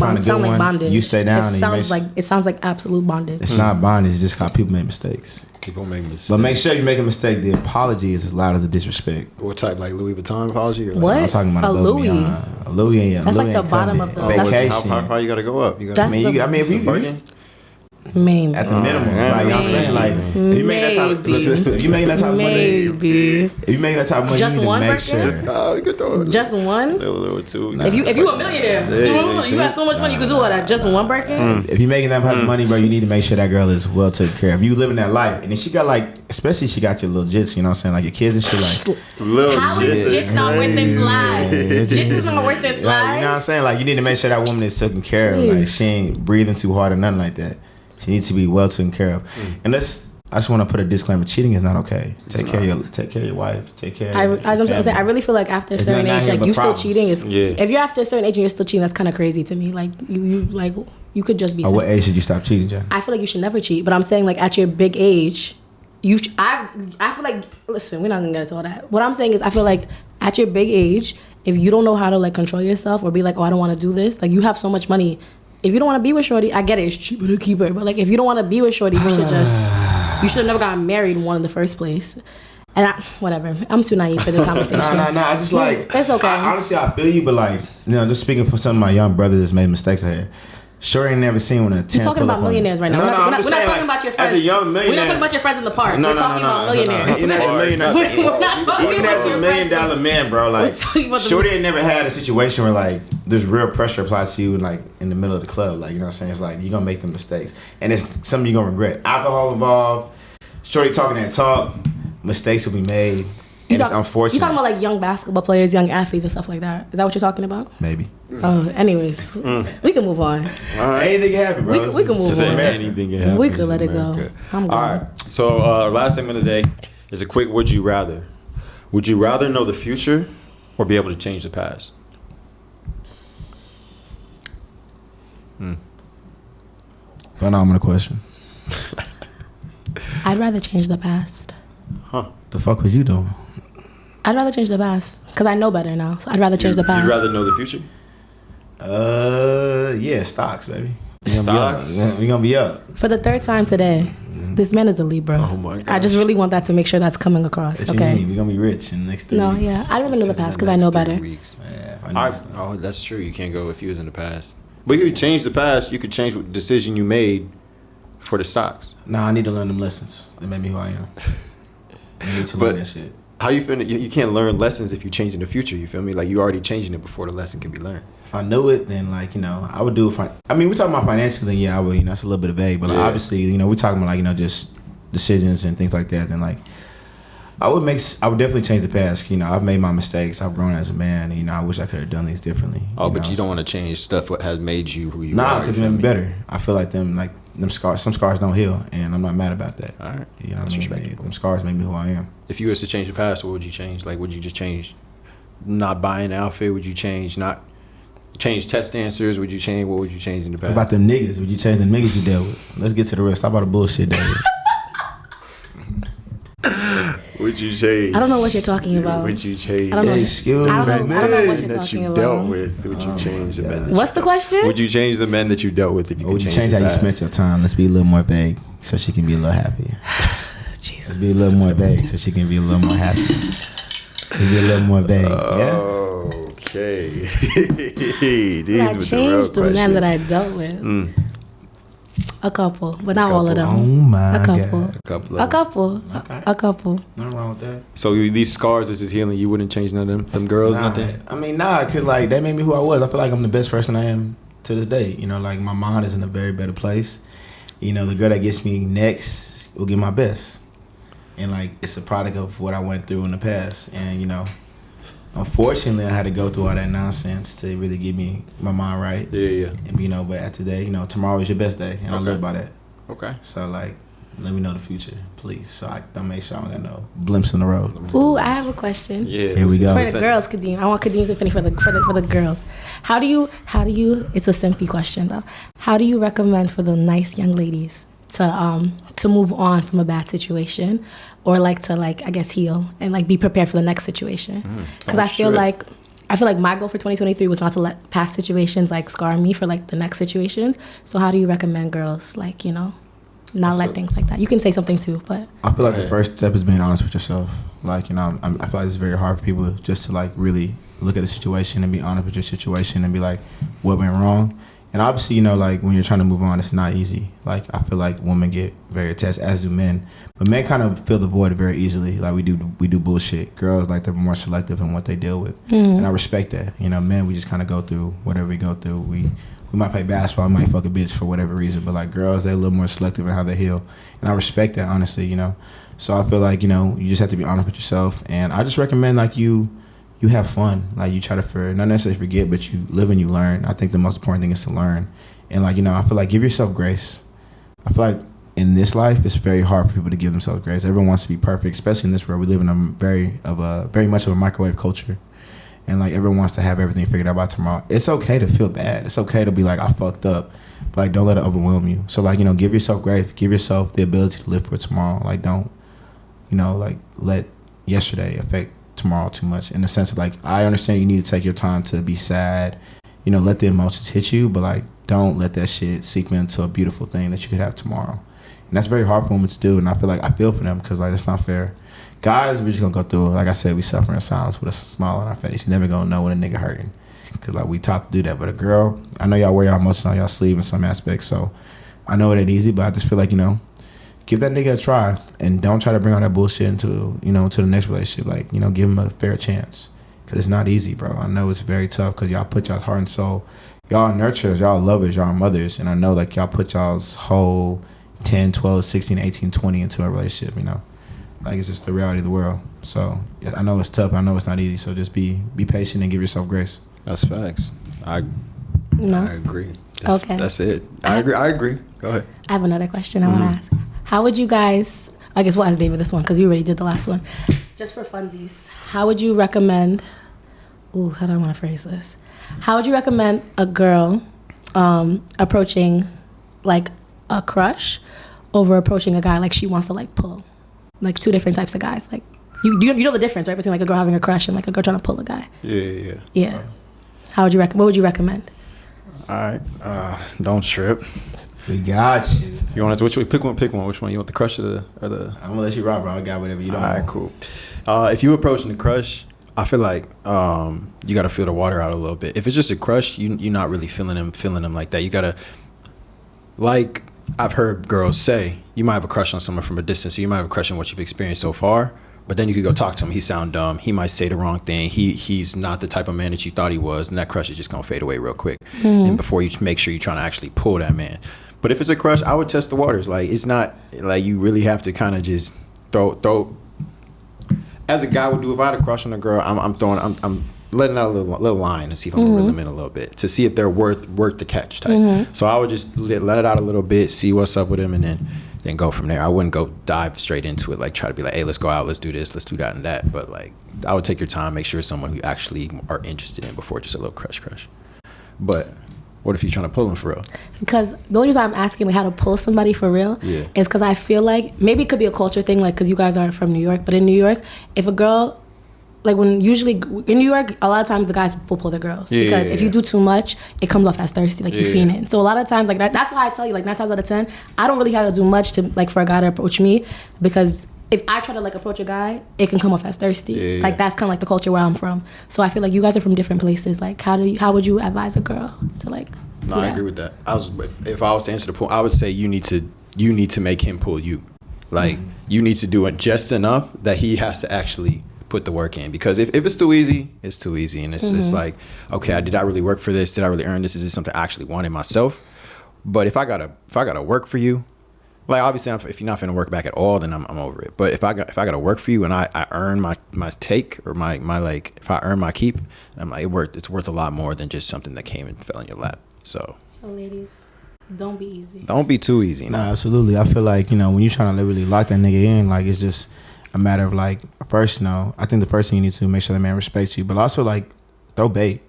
[SPEAKER 4] bondage.
[SPEAKER 1] You stay down.
[SPEAKER 4] It sounds like absolute bondage.
[SPEAKER 1] It's not bondage. It's just how people make mistakes.
[SPEAKER 3] People make mistakes.
[SPEAKER 1] But make sure you make a mistake. The apology is as loud as the disrespect.
[SPEAKER 3] What type, like Louis Vuitton apology? Or
[SPEAKER 4] What?
[SPEAKER 1] I'm talking about
[SPEAKER 4] a Louis.
[SPEAKER 1] A Louis.
[SPEAKER 4] That's like the bottom of the
[SPEAKER 1] vacation.
[SPEAKER 3] How far you gotta go up?
[SPEAKER 1] If you
[SPEAKER 4] Maybe.
[SPEAKER 1] At the minimum, like, you know what I'm saying? Like, if you make that type of, if you make that type of money, if you make that type of money,
[SPEAKER 4] Just
[SPEAKER 1] you need
[SPEAKER 4] one
[SPEAKER 1] to make
[SPEAKER 4] Birkin?
[SPEAKER 1] sure.
[SPEAKER 2] You could throw it.
[SPEAKER 4] Just one?
[SPEAKER 2] Little two.
[SPEAKER 4] If you a millionaire, you got so much money, you could do all that. Just one Birkin?
[SPEAKER 1] If you're making that type of money, bro, you need to make sure that girl is well taken care of. You living that life, and then she got like, especially she got your little jits, you know what I'm saying? Like your kids and shit, like.
[SPEAKER 4] How is jits not worse than slide? Jits is not worse than slide.
[SPEAKER 1] Like, you know what I'm saying? Like you need to make sure that woman is taken care of. Like she ain't breathing too hard or nothing like that. She needs to be well taken care of. And I just want to put a disclaimer: cheating is not okay. Take care of your wife. Take care.
[SPEAKER 4] As I'm saying, I really feel like after a certain age, like you still cheating is. If you're after a certain age and you're still cheating, that's kind of crazy to me. Like you could just be.
[SPEAKER 1] At what age should you stop cheating, Jen?
[SPEAKER 4] I feel like you should never cheat, but I'm saying like at your big age, I feel like, listen, we're not gonna get into all that. What I'm saying is I feel like at your big age, if you don't know how to like control yourself or be like, oh, I don't want to do this, like you have so much money. If you don't want to be with shorty, I get it, it's cheaper to keep her. But like if you don't want to be with shorty, you should have never gotten married one in the first place. And whatever, I'm too naive for this conversation.
[SPEAKER 1] No. I just like
[SPEAKER 4] it's okay.
[SPEAKER 1] Honestly, I feel you, but like, you know, just speaking for some of my young brothers that's made mistakes out here. Sure ain't never seen when a 10
[SPEAKER 4] You're talking about millionaires right now. We're not talking about your friends.
[SPEAKER 1] As a young millionaire.
[SPEAKER 4] We're not talking about your friends in the park. We're talking about millionaires.
[SPEAKER 1] Even as a millionaire.
[SPEAKER 4] We're not talking
[SPEAKER 1] Even
[SPEAKER 4] about
[SPEAKER 1] as
[SPEAKER 4] your
[SPEAKER 1] a $1
[SPEAKER 4] friends.
[SPEAKER 1] million man, bro, like, Shorty ain't never had a situation where like there's real pressure applied to you like in the middle of the club. Like, you know what I'm saying? It's like you're gonna make them mistakes. And it's something you're gonna regret. Alcohol involved, Shorty talking that talk, mistakes will be made. And it's unfortunate.
[SPEAKER 4] You're talking about like young basketball players, young athletes and stuff like that. Is that what you're talking about?
[SPEAKER 1] Maybe.
[SPEAKER 4] Oh, anyways. We can move on.
[SPEAKER 2] All right.
[SPEAKER 1] Anything can happen, bro.
[SPEAKER 4] We can move on.
[SPEAKER 3] Anything can happen.
[SPEAKER 4] We could let it go. I'm good.
[SPEAKER 3] All right. So last segment of the day is a quick would you rather. Would you rather know the future or be able to change the past?
[SPEAKER 1] Phenomenal question.
[SPEAKER 4] I'd rather change the past.
[SPEAKER 1] The fuck was you doing?
[SPEAKER 4] I'd rather change the past because I know better now. So I'd rather change the past.
[SPEAKER 3] You'd rather know the future?
[SPEAKER 1] Yeah, stocks, baby.
[SPEAKER 3] Stocks?
[SPEAKER 1] We're gonna be up.
[SPEAKER 4] For the third time today, this man is a Libra.
[SPEAKER 3] Oh my god!
[SPEAKER 4] I just really want that to make sure that's coming across.
[SPEAKER 1] What you
[SPEAKER 4] Okay.
[SPEAKER 1] mean? We're gonna be rich in the next 3
[SPEAKER 4] No,
[SPEAKER 1] weeks.
[SPEAKER 4] yeah. I'd rather know the past because I know better.
[SPEAKER 1] Yeah, if I knew
[SPEAKER 3] Oh, that's true. You can't go if you was in the past. But you could change the past. You could change what decision you made for the stocks.
[SPEAKER 1] Nah, I need to learn them lessons. They made me who I am. I need to learn that shit.
[SPEAKER 3] How you feel? You can't learn lessons if you change in the future. You feel me? Like you already changing it before the lesson can be learned.
[SPEAKER 1] If I knew it, then like, you know, I would do it. I mean, we're talking about financially, yeah, I would, you know, it's a little bit vague, but like, obviously, you know, we're talking about like, you know, just decisions and things like that. Then like, I would definitely change the past. You know, I've made my mistakes. I've grown as a man. And, you know, I wish I could have done things differently.
[SPEAKER 3] But you don't want to change stuff what has made you who you are.
[SPEAKER 1] Nah, because it better. I feel like them scars. Some scars don't heal, and I'm not mad about that.
[SPEAKER 3] All right,
[SPEAKER 1] you know what I mean? Them scars made me who I am.
[SPEAKER 3] If you was to change the past, what would you change? Like, would you just change not buying an outfit? Would you change test answers? Would you change? What would you change in the past?
[SPEAKER 1] What about them niggas? Would you change the niggas you dealt with? Let's get to the real. Stop all the bullshit, David.
[SPEAKER 2] Would you change?
[SPEAKER 4] I don't know what you're talking about.
[SPEAKER 2] Would you change?
[SPEAKER 4] I don't know.
[SPEAKER 1] Excuse me.
[SPEAKER 4] I don't know what you're
[SPEAKER 2] that
[SPEAKER 4] talking
[SPEAKER 2] you
[SPEAKER 4] about.
[SPEAKER 2] dealt with? Would you change the men?
[SPEAKER 4] What's the question?
[SPEAKER 3] Would you change the men that you dealt with if you
[SPEAKER 1] Or
[SPEAKER 3] could
[SPEAKER 1] would you change how
[SPEAKER 3] the
[SPEAKER 1] you
[SPEAKER 3] past?
[SPEAKER 1] spent your time? Let's be a little more vague so she can be a little happier. Let's be a little more vague so she can be a little more happy. Let's be a little more vague.
[SPEAKER 2] Okay.
[SPEAKER 4] I changed the men that I dealt with. A couple, but not all of them.
[SPEAKER 1] Oh my
[SPEAKER 4] A couple.
[SPEAKER 1] God.
[SPEAKER 4] A couple.
[SPEAKER 1] Okay.
[SPEAKER 4] A couple.
[SPEAKER 1] Nothing wrong with that.
[SPEAKER 3] So these scars, this is healing. You wouldn't change none of them girls,
[SPEAKER 1] Nah,
[SPEAKER 3] nothing.
[SPEAKER 1] I mean, cause like they made me who I was. I feel like I'm the best person I am to this day. You know, like my mind is in a very better place. You know, the girl that gets me next will get my best. And like it's a product of what I went through in the past. And you know, unfortunately, I had to go through all that nonsense to really get me my mind right.
[SPEAKER 3] Yeah.
[SPEAKER 1] And you know, but at today, you know, tomorrow is your best day, and I live by that.
[SPEAKER 3] Okay.
[SPEAKER 1] So like, let me know the future, please, so I can make sure I don't got no blimps in the road.
[SPEAKER 4] Ooh, I have a question.
[SPEAKER 3] Yeah.
[SPEAKER 1] Here we go.
[SPEAKER 4] For the girls, Kadeem. I want Kadeem's opinion for the girls. How do you? It's a simpy question though. How do you recommend for the nice young ladies to move on from a bad situation, or like to like I guess heal and like be prepared for the next situation? Because I feel like my goal for 2023 was not to let past situations like scar me for like the next situations. So how do you recommend girls like, you know, not let things like that? You can say something too, but
[SPEAKER 1] I feel like the first step is being honest with yourself. Like, you know, I feel like it's very hard for people just to like really look at a situation and be honest with your situation and be like, what went wrong? And obviously, you know, like when you're trying to move on, it's not easy. Like I feel like women get very attached, as do men. But men kind of fill the void very easily. Like we do bullshit. Girls, like, they're more selective in what they deal with, and I respect that. You know, men, we just kind of go through whatever we go through. We might play basketball, we might fuck a bitch for whatever reason. But like girls, they're a little more selective in how they heal, and I respect that, honestly. You know, so I feel like, you know, you just have to be honest with yourself, and I just recommend like you have fun. Like you try to not necessarily forget, but you live and you learn. I think the most important thing is to learn, and like, you know, I feel like give yourself grace. I feel like in this life, it's very hard for people to give themselves grace. Everyone wants to be perfect, especially in this world. We live in very much of a microwave culture, and like everyone wants to have everything figured out by tomorrow. It's okay to feel bad. It's okay to be like, I fucked up, but like don't let it overwhelm you. So like, you know, give yourself grace. Give yourself the ability to live for tomorrow. Like don't, you know, like let yesterday affect tomorrow too much. In the sense of like, I understand you need to take your time to be sad. You know, let the emotions hit you, but like don't let that shit seep into a beautiful thing that you could have tomorrow. And that's very hard for women to do, and I feel for them, because like that's not fair. Guys, we're just gonna go through it. Like I said, we suffer in silence with a smile on our face. You never gonna know when a nigga hurting, because like we taught to do that. But a girl, I know y'all wear y'all emotions on y'all sleeve in some aspects, so I know it ain't easy, but I just feel like, you know, give that nigga a try, and don't try to bring all that bullshit into, you know, to the next relationship. Like, you know, give him a fair chance, because it's not easy, bro. I know it's very tough, because y'all put y'all's heart and soul. Y'all nurturers, y'all lovers, y'all mothers, and I know like y'all put y'all's whole 10, 12, 16, 18, 20 into a relationship, you know. Like it's just the reality of the world. So yeah, I know it's tough. I know it's not easy. So just be patient and give yourself grace.
[SPEAKER 3] That's facts. I agree. That's it. I agree. Go ahead.
[SPEAKER 4] I have another question I want to ask. How would you guys, I guess we'll ask David this one because you already did the last one. Just for funsies, how would you recommend, how do I want to phrase this? How would you recommend a girl approaching like a crush over approaching a guy like she wants to like pull? Like two different types of guys. Like you know the difference, right, between like a girl having a crush and like a girl trying to pull a guy. Yeah. How would you what would you recommend?
[SPEAKER 3] All right. Don't trip.
[SPEAKER 1] We got you.
[SPEAKER 3] You want to pick one? Which one? You want the crush or the?
[SPEAKER 1] I'm gonna let you rock, bro. I got whatever you don't.
[SPEAKER 3] All right, cool. If you approaching the crush, I feel like you gotta feel the water out a little bit. If it's just a crush, you're not really feeling them like that. You gotta, like I've heard girls say, you might have a crush on someone from a distance, so you might have a crush on what you've experienced so far, but then you could go talk to him. He sound dumb. He might say the wrong thing. He's not the type of man that you thought he was, and that crush is just gonna fade away real quick. And before you make sure you're trying to actually pull that man. But if it's a crush, I would test the waters. Like it's not like you really have to kind of just throw. As a guy would do if I had a crush on a girl, I'm letting out a little line to see if I'm gonna reel them in a little bit, to see if they're worth the catch type. So I would just let it out a little bit, see what's up with them, and then go from there. I wouldn't go dive straight into it, like try to be like, hey, let's go out, let's do this, let's do that and that. But like I would take your time, make sure it's someone who you actually are interested in before just a little crush. But what if you're trying to pull them for real? Because
[SPEAKER 4] the only reason I'm asking like how to pull somebody for real is because I feel like maybe it could be a culture thing, like because you guys are from New York, but in New York, if a girl, like when usually in New York, a lot of times the guys will pull the girls because if you do too much, it comes off as thirsty, like you're fiending. So a lot of times, like that's why I tell you, like 9 times out of 10, I don't really have to do much to like for a guy to approach me, because if I try to like approach a guy, it can come off as thirsty. Like that's kind of like the culture where I'm from. So I feel like you guys are from different places. Like how would you advise a girl to like?
[SPEAKER 3] No, I agree with that. If I was to answer the point, I would say you need to make him pull you. Like you need to do it just enough that he has to actually put the work in. Because if it's too easy, it's too easy, and it's like, okay, did I really work for this? Did I really earn this? Is this something I actually wanted myself? But if I gotta work for you, like obviously if you're not finna work back at all, then I'm over it. But if I gotta work for you and I earn my take, or my like, if I earn my keep, I'm like it's worth a lot more than just something that came and fell in your lap. So
[SPEAKER 4] ladies, don't be easy.
[SPEAKER 3] Don't be too easy.
[SPEAKER 1] No, absolutely. I feel like, you know, when you're trying to really lock that nigga in, like it's just a matter of like, first, you know, I think the first thing you need to make sure the man respects you, but also like throw bait.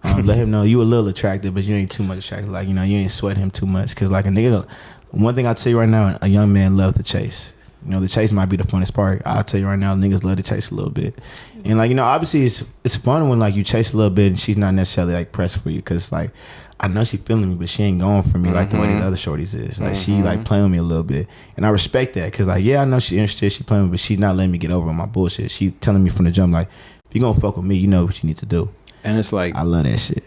[SPEAKER 1] Let him know you a little attractive, but you ain't too much attractive. Like, you know, you ain't sweat him too much, because like a nigga, one thing I'll tell you right now, a young man loves to chase. You know, the chase might be the funnest part. I'll tell you right now, niggas love to chase a little bit. And like, you know, obviously it's fun when like you chase a little bit and she's not necessarily like pressed for you, because like I know she feeling me, but she ain't going for me like the way these other shorties is. Like she like playing with me a little bit, and I respect that, because like I know she's interested, she playing with me, but she's not letting me get over on my bullshit. She telling me from the jump, like, if you gonna fuck with me, you know what you need to do.
[SPEAKER 3] And it's like,
[SPEAKER 1] I love that shit.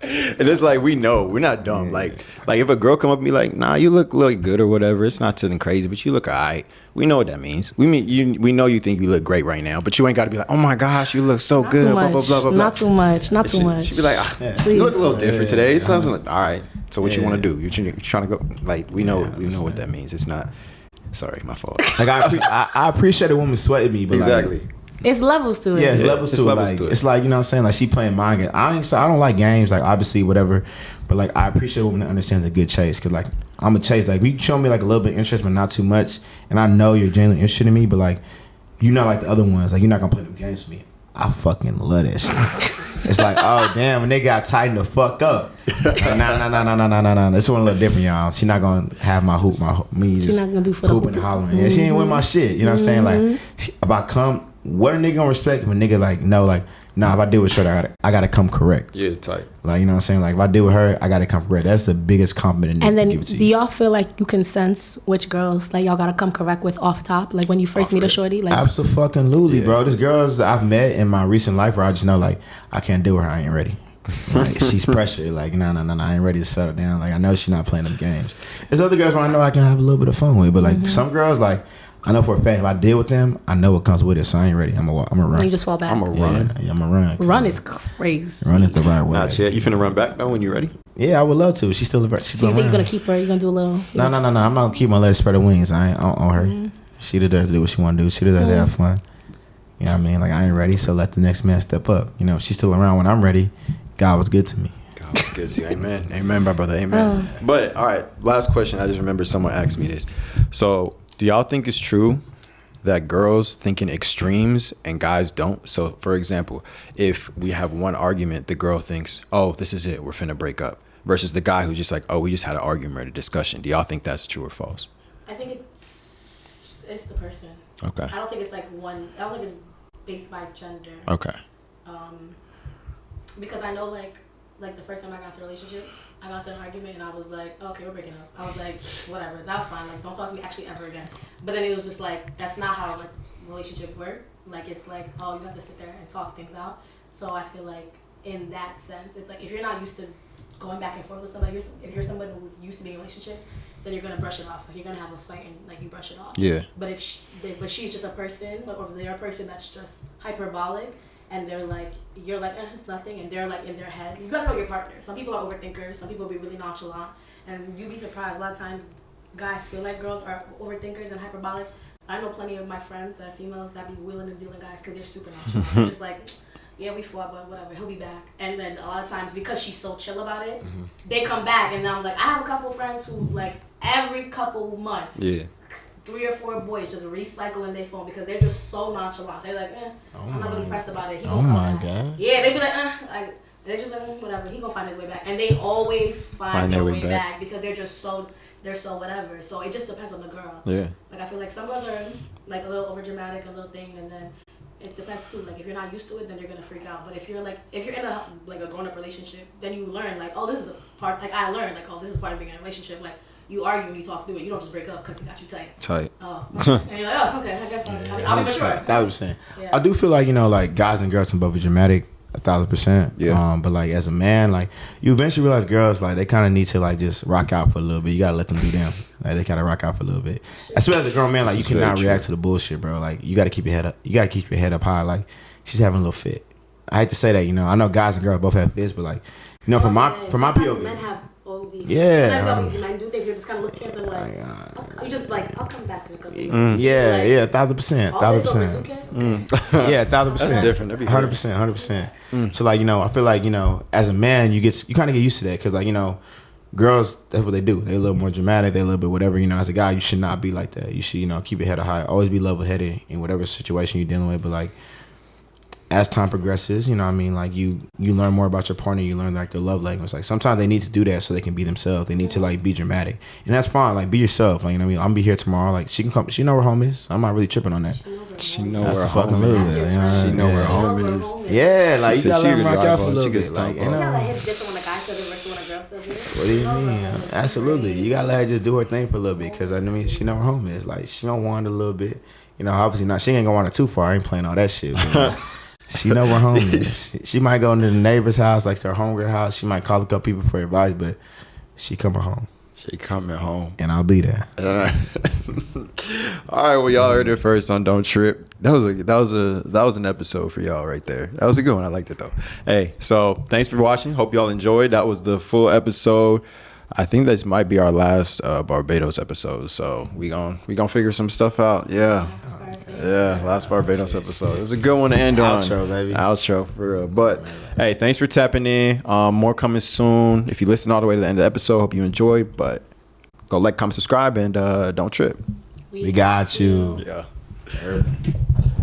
[SPEAKER 3] And it's like, we know we're not dumb. Like if a girl come up and be like, nah, you look good or whatever, it's not something crazy, but you look alright. We know what that means. We know you think you look great right now, but you ain't got to be like, oh my gosh, you look so good. Blah, blah, blah, blah, blah.
[SPEAKER 4] Not too much. Not too much.
[SPEAKER 3] She'd be like, you look a little different today. It's something like, all right. So what you want to do? You're trying to go. Like we know what that means. It's not. Sorry, my fault.
[SPEAKER 1] Like I appreciate a woman sweating me, but
[SPEAKER 3] exactly.
[SPEAKER 1] Like,
[SPEAKER 4] it's levels to it.
[SPEAKER 1] Yeah, it's levels to it. Like, it's like, you know what I'm saying? Like, she playing mind games. I don't like games, like, obviously, whatever. But, like, I appreciate a woman that understands a good chase. Because, like, I'm a chase. Like, you show me, like, a little bit of interest, but not too much. And I know you're genuinely interested in me. But, like, you're not like the other ones. Like, you're not going to play them games with me. I fucking love that shit. It's like, oh, damn, when they got tightened the fuck up. Like, nah. This one a little different, y'all. She not going to have my me just
[SPEAKER 4] not gonna do for the
[SPEAKER 1] hooping and hollering. Yeah, she ain't with my shit. You know what I'm saying? Like, if I come... What a nigga gonna respect if a nigga like no, like nah, if I deal with Shorty, I gotta come correct.
[SPEAKER 3] Yeah, tight.
[SPEAKER 1] Like, you know what I'm saying? Like, if I deal with her, I gotta come correct. That's the biggest compliment.
[SPEAKER 4] And then
[SPEAKER 1] give it to
[SPEAKER 4] do
[SPEAKER 1] you.
[SPEAKER 4] y'all feel like you can sense which girls like y'all gotta come correct with off top? Like when you first meet a Shorty? Like
[SPEAKER 1] Absolutely, bro. There's girls that I've met in my recent life where I just know like I can't deal with her, I ain't ready. Like, she's pressure. Like, no, I ain't ready to settle down. Like, I know she's not playing them games. There's other girls where I know I can have a little bit of fun with, but like some girls, like I know for a fact if I deal with them, I know what comes with it, so I ain't ready. I'm a run.
[SPEAKER 4] You just fall back.
[SPEAKER 3] I'm a run.
[SPEAKER 1] Yeah, I'm a run.
[SPEAKER 4] Run is crazy.
[SPEAKER 1] Run is the right way.
[SPEAKER 3] Nah, Chad, you finna run back though when you ready?
[SPEAKER 1] Yeah, I would love to. She's still
[SPEAKER 4] So you think you're gonna keep her? You're gonna do a little?
[SPEAKER 1] No. I'm not gonna keep my legs spread her wings. I ain't on her. She deserves to do what she want to do. She deserves to have fun. You know what I mean? Like, I ain't ready, so let the next man step up. You know, if she's still around when I'm ready, God was good to me.
[SPEAKER 3] God was good to you. Amen. Amen, my brother. Amen. But all right, last question. I just remember someone asked me this. So, do y'all think it's true that girls think in extremes and guys don't? So, for example, if we have one argument, the girl thinks, oh, this is it, we're finna break up. Versus the guy who's just like, oh, we just had an argument or a discussion. Do y'all think that's true or false?
[SPEAKER 4] I think it's the person.
[SPEAKER 3] Okay.
[SPEAKER 4] I don't think it's like one. I don't think it's based by gender.
[SPEAKER 3] Okay.
[SPEAKER 4] Because I know like the first time I got into a relationship, I got into an argument and I was like, oh, okay, we're breaking up. I was like, whatever, that's fine. Like, don't talk to me actually ever again. But then it was just like, that's not how like relationships work. Like, it's like, oh, you have to sit there and talk things out. So I feel like in that sense, it's like if you're not used to going back and forth with somebody, if you're somebody who's used to being in a relationship, then you're gonna brush it off. Like, you're gonna have a fight and like you brush it off.
[SPEAKER 3] Yeah.
[SPEAKER 4] But if she's just a person, or they're a person that's just hyperbolic, and they're like, you're like, it's nothing, and they're like in their head. You gotta know your partner. Some people are overthinkers. Some people be really nonchalant, and you'd be surprised. A lot of times, guys feel like girls are overthinkers and hyperbolic. I know plenty of my friends that are females that be wheeling and dealing guys because they're super nonchalant. They're just like, yeah, we fought, but whatever, he'll be back. And then a lot of times, because she's so chill about it, they come back, and I'm like, I have a couple of friends who like every couple months. Yeah. 3 or 4 boys just recycling their phone because they're just so nonchalant. They're like, I'm not really pressed about it. He gonna come back. God. Yeah, they be like, they just like, whatever. He gonna find his way back, and they always find their way back because they're so whatever. So it just depends on the girl. Yeah. Like, I feel like some girls are like a little over dramatic, a little thing, and then it depends too. Like, if you're not used to it, then you're gonna freak out. But if you're in a like a grown up relationship, then you learn like, oh, this is a part. Like, I learned like, oh, this is part of being in a relationship. Like, you argue and you talk through it. You don't just break up because he got you tight. Oh. Okay. And you're like, oh, okay. I guess I'll be mature.
[SPEAKER 1] 1,000%. Yeah. I do feel like, you know, like guys and girls can both be dramatic. 1,000%. Yeah. But like as a man, like you eventually realize girls like they kind of need to like just rock out for a little bit. You gotta let them do them. Like they gotta rock out for a little bit. Especially as a grown man, like you cannot react to the bullshit, bro. Like you gotta keep your head up. You gotta keep your head up high. Like she's having a little fit. I hate to say that, you know. I know guys and girls both have fits, but like, you know, from my POV.
[SPEAKER 4] Men have OD.
[SPEAKER 1] Yeah.
[SPEAKER 4] Sometimes you do things you're just kind of looking at them like, you just like, I'll come back in a couple weeks.
[SPEAKER 1] Yeah, yeah, 1,000%, 1,000%. Yeah, 1,000%.
[SPEAKER 3] That's different.
[SPEAKER 1] 100%. So like, you know, I feel like, you know, as a man, you kind of get used to that because like, you know, girls, that's what they do. They're a little more dramatic. They're a little bit whatever. You know, as a guy, you should not be like that. You should, you know, keep your head high. Always be level-headed in whatever situation you're dealing with. But like, as time progresses, you know what I mean, like you learn more about your partner, you learn like their love language. Like sometimes they need to do that so they can be themselves. They need to like be dramatic. And that's fine. Like be yourself. Like, you know what I mean? I'm gonna be here tomorrow. Like she can come, she know where home is. I'm not really tripping on that.
[SPEAKER 3] She know where home is.
[SPEAKER 1] She know where home is. Yeah, like you gotta let them rock out for a little bit. Like, you know. What do you mean? Absolutely. You gotta let her just do her thing for a little bit because I mean she know where home is. Like she don't want it a little bit. You know, obviously not. She ain't gonna want it too far. I ain't playing all that shit. But, She know where home is. She might go into the neighbor's house, like her homegirl house. She might call a couple people for advice, but she coming home.
[SPEAKER 2] She coming home.
[SPEAKER 1] And I'll be there.
[SPEAKER 3] All right, well, y'all heard it first on Don't Trip. That was an episode for y'all right there. That was a good one. I liked it though. Hey, so thanks for watching. Hope y'all enjoyed. That was the full episode. I think this might be our last Barbados episode. So we gonna figure some stuff out. Yeah. Yeah, last Barbados episode. It was a good one to end on.
[SPEAKER 1] Outro, baby.
[SPEAKER 3] Outro, for real. But, hey, thanks for tapping in. More coming soon. If you listen all the way to the end of the episode, hope you enjoyed. But go like, comment, subscribe, and don't trip.
[SPEAKER 1] We got you.
[SPEAKER 3] Yeah.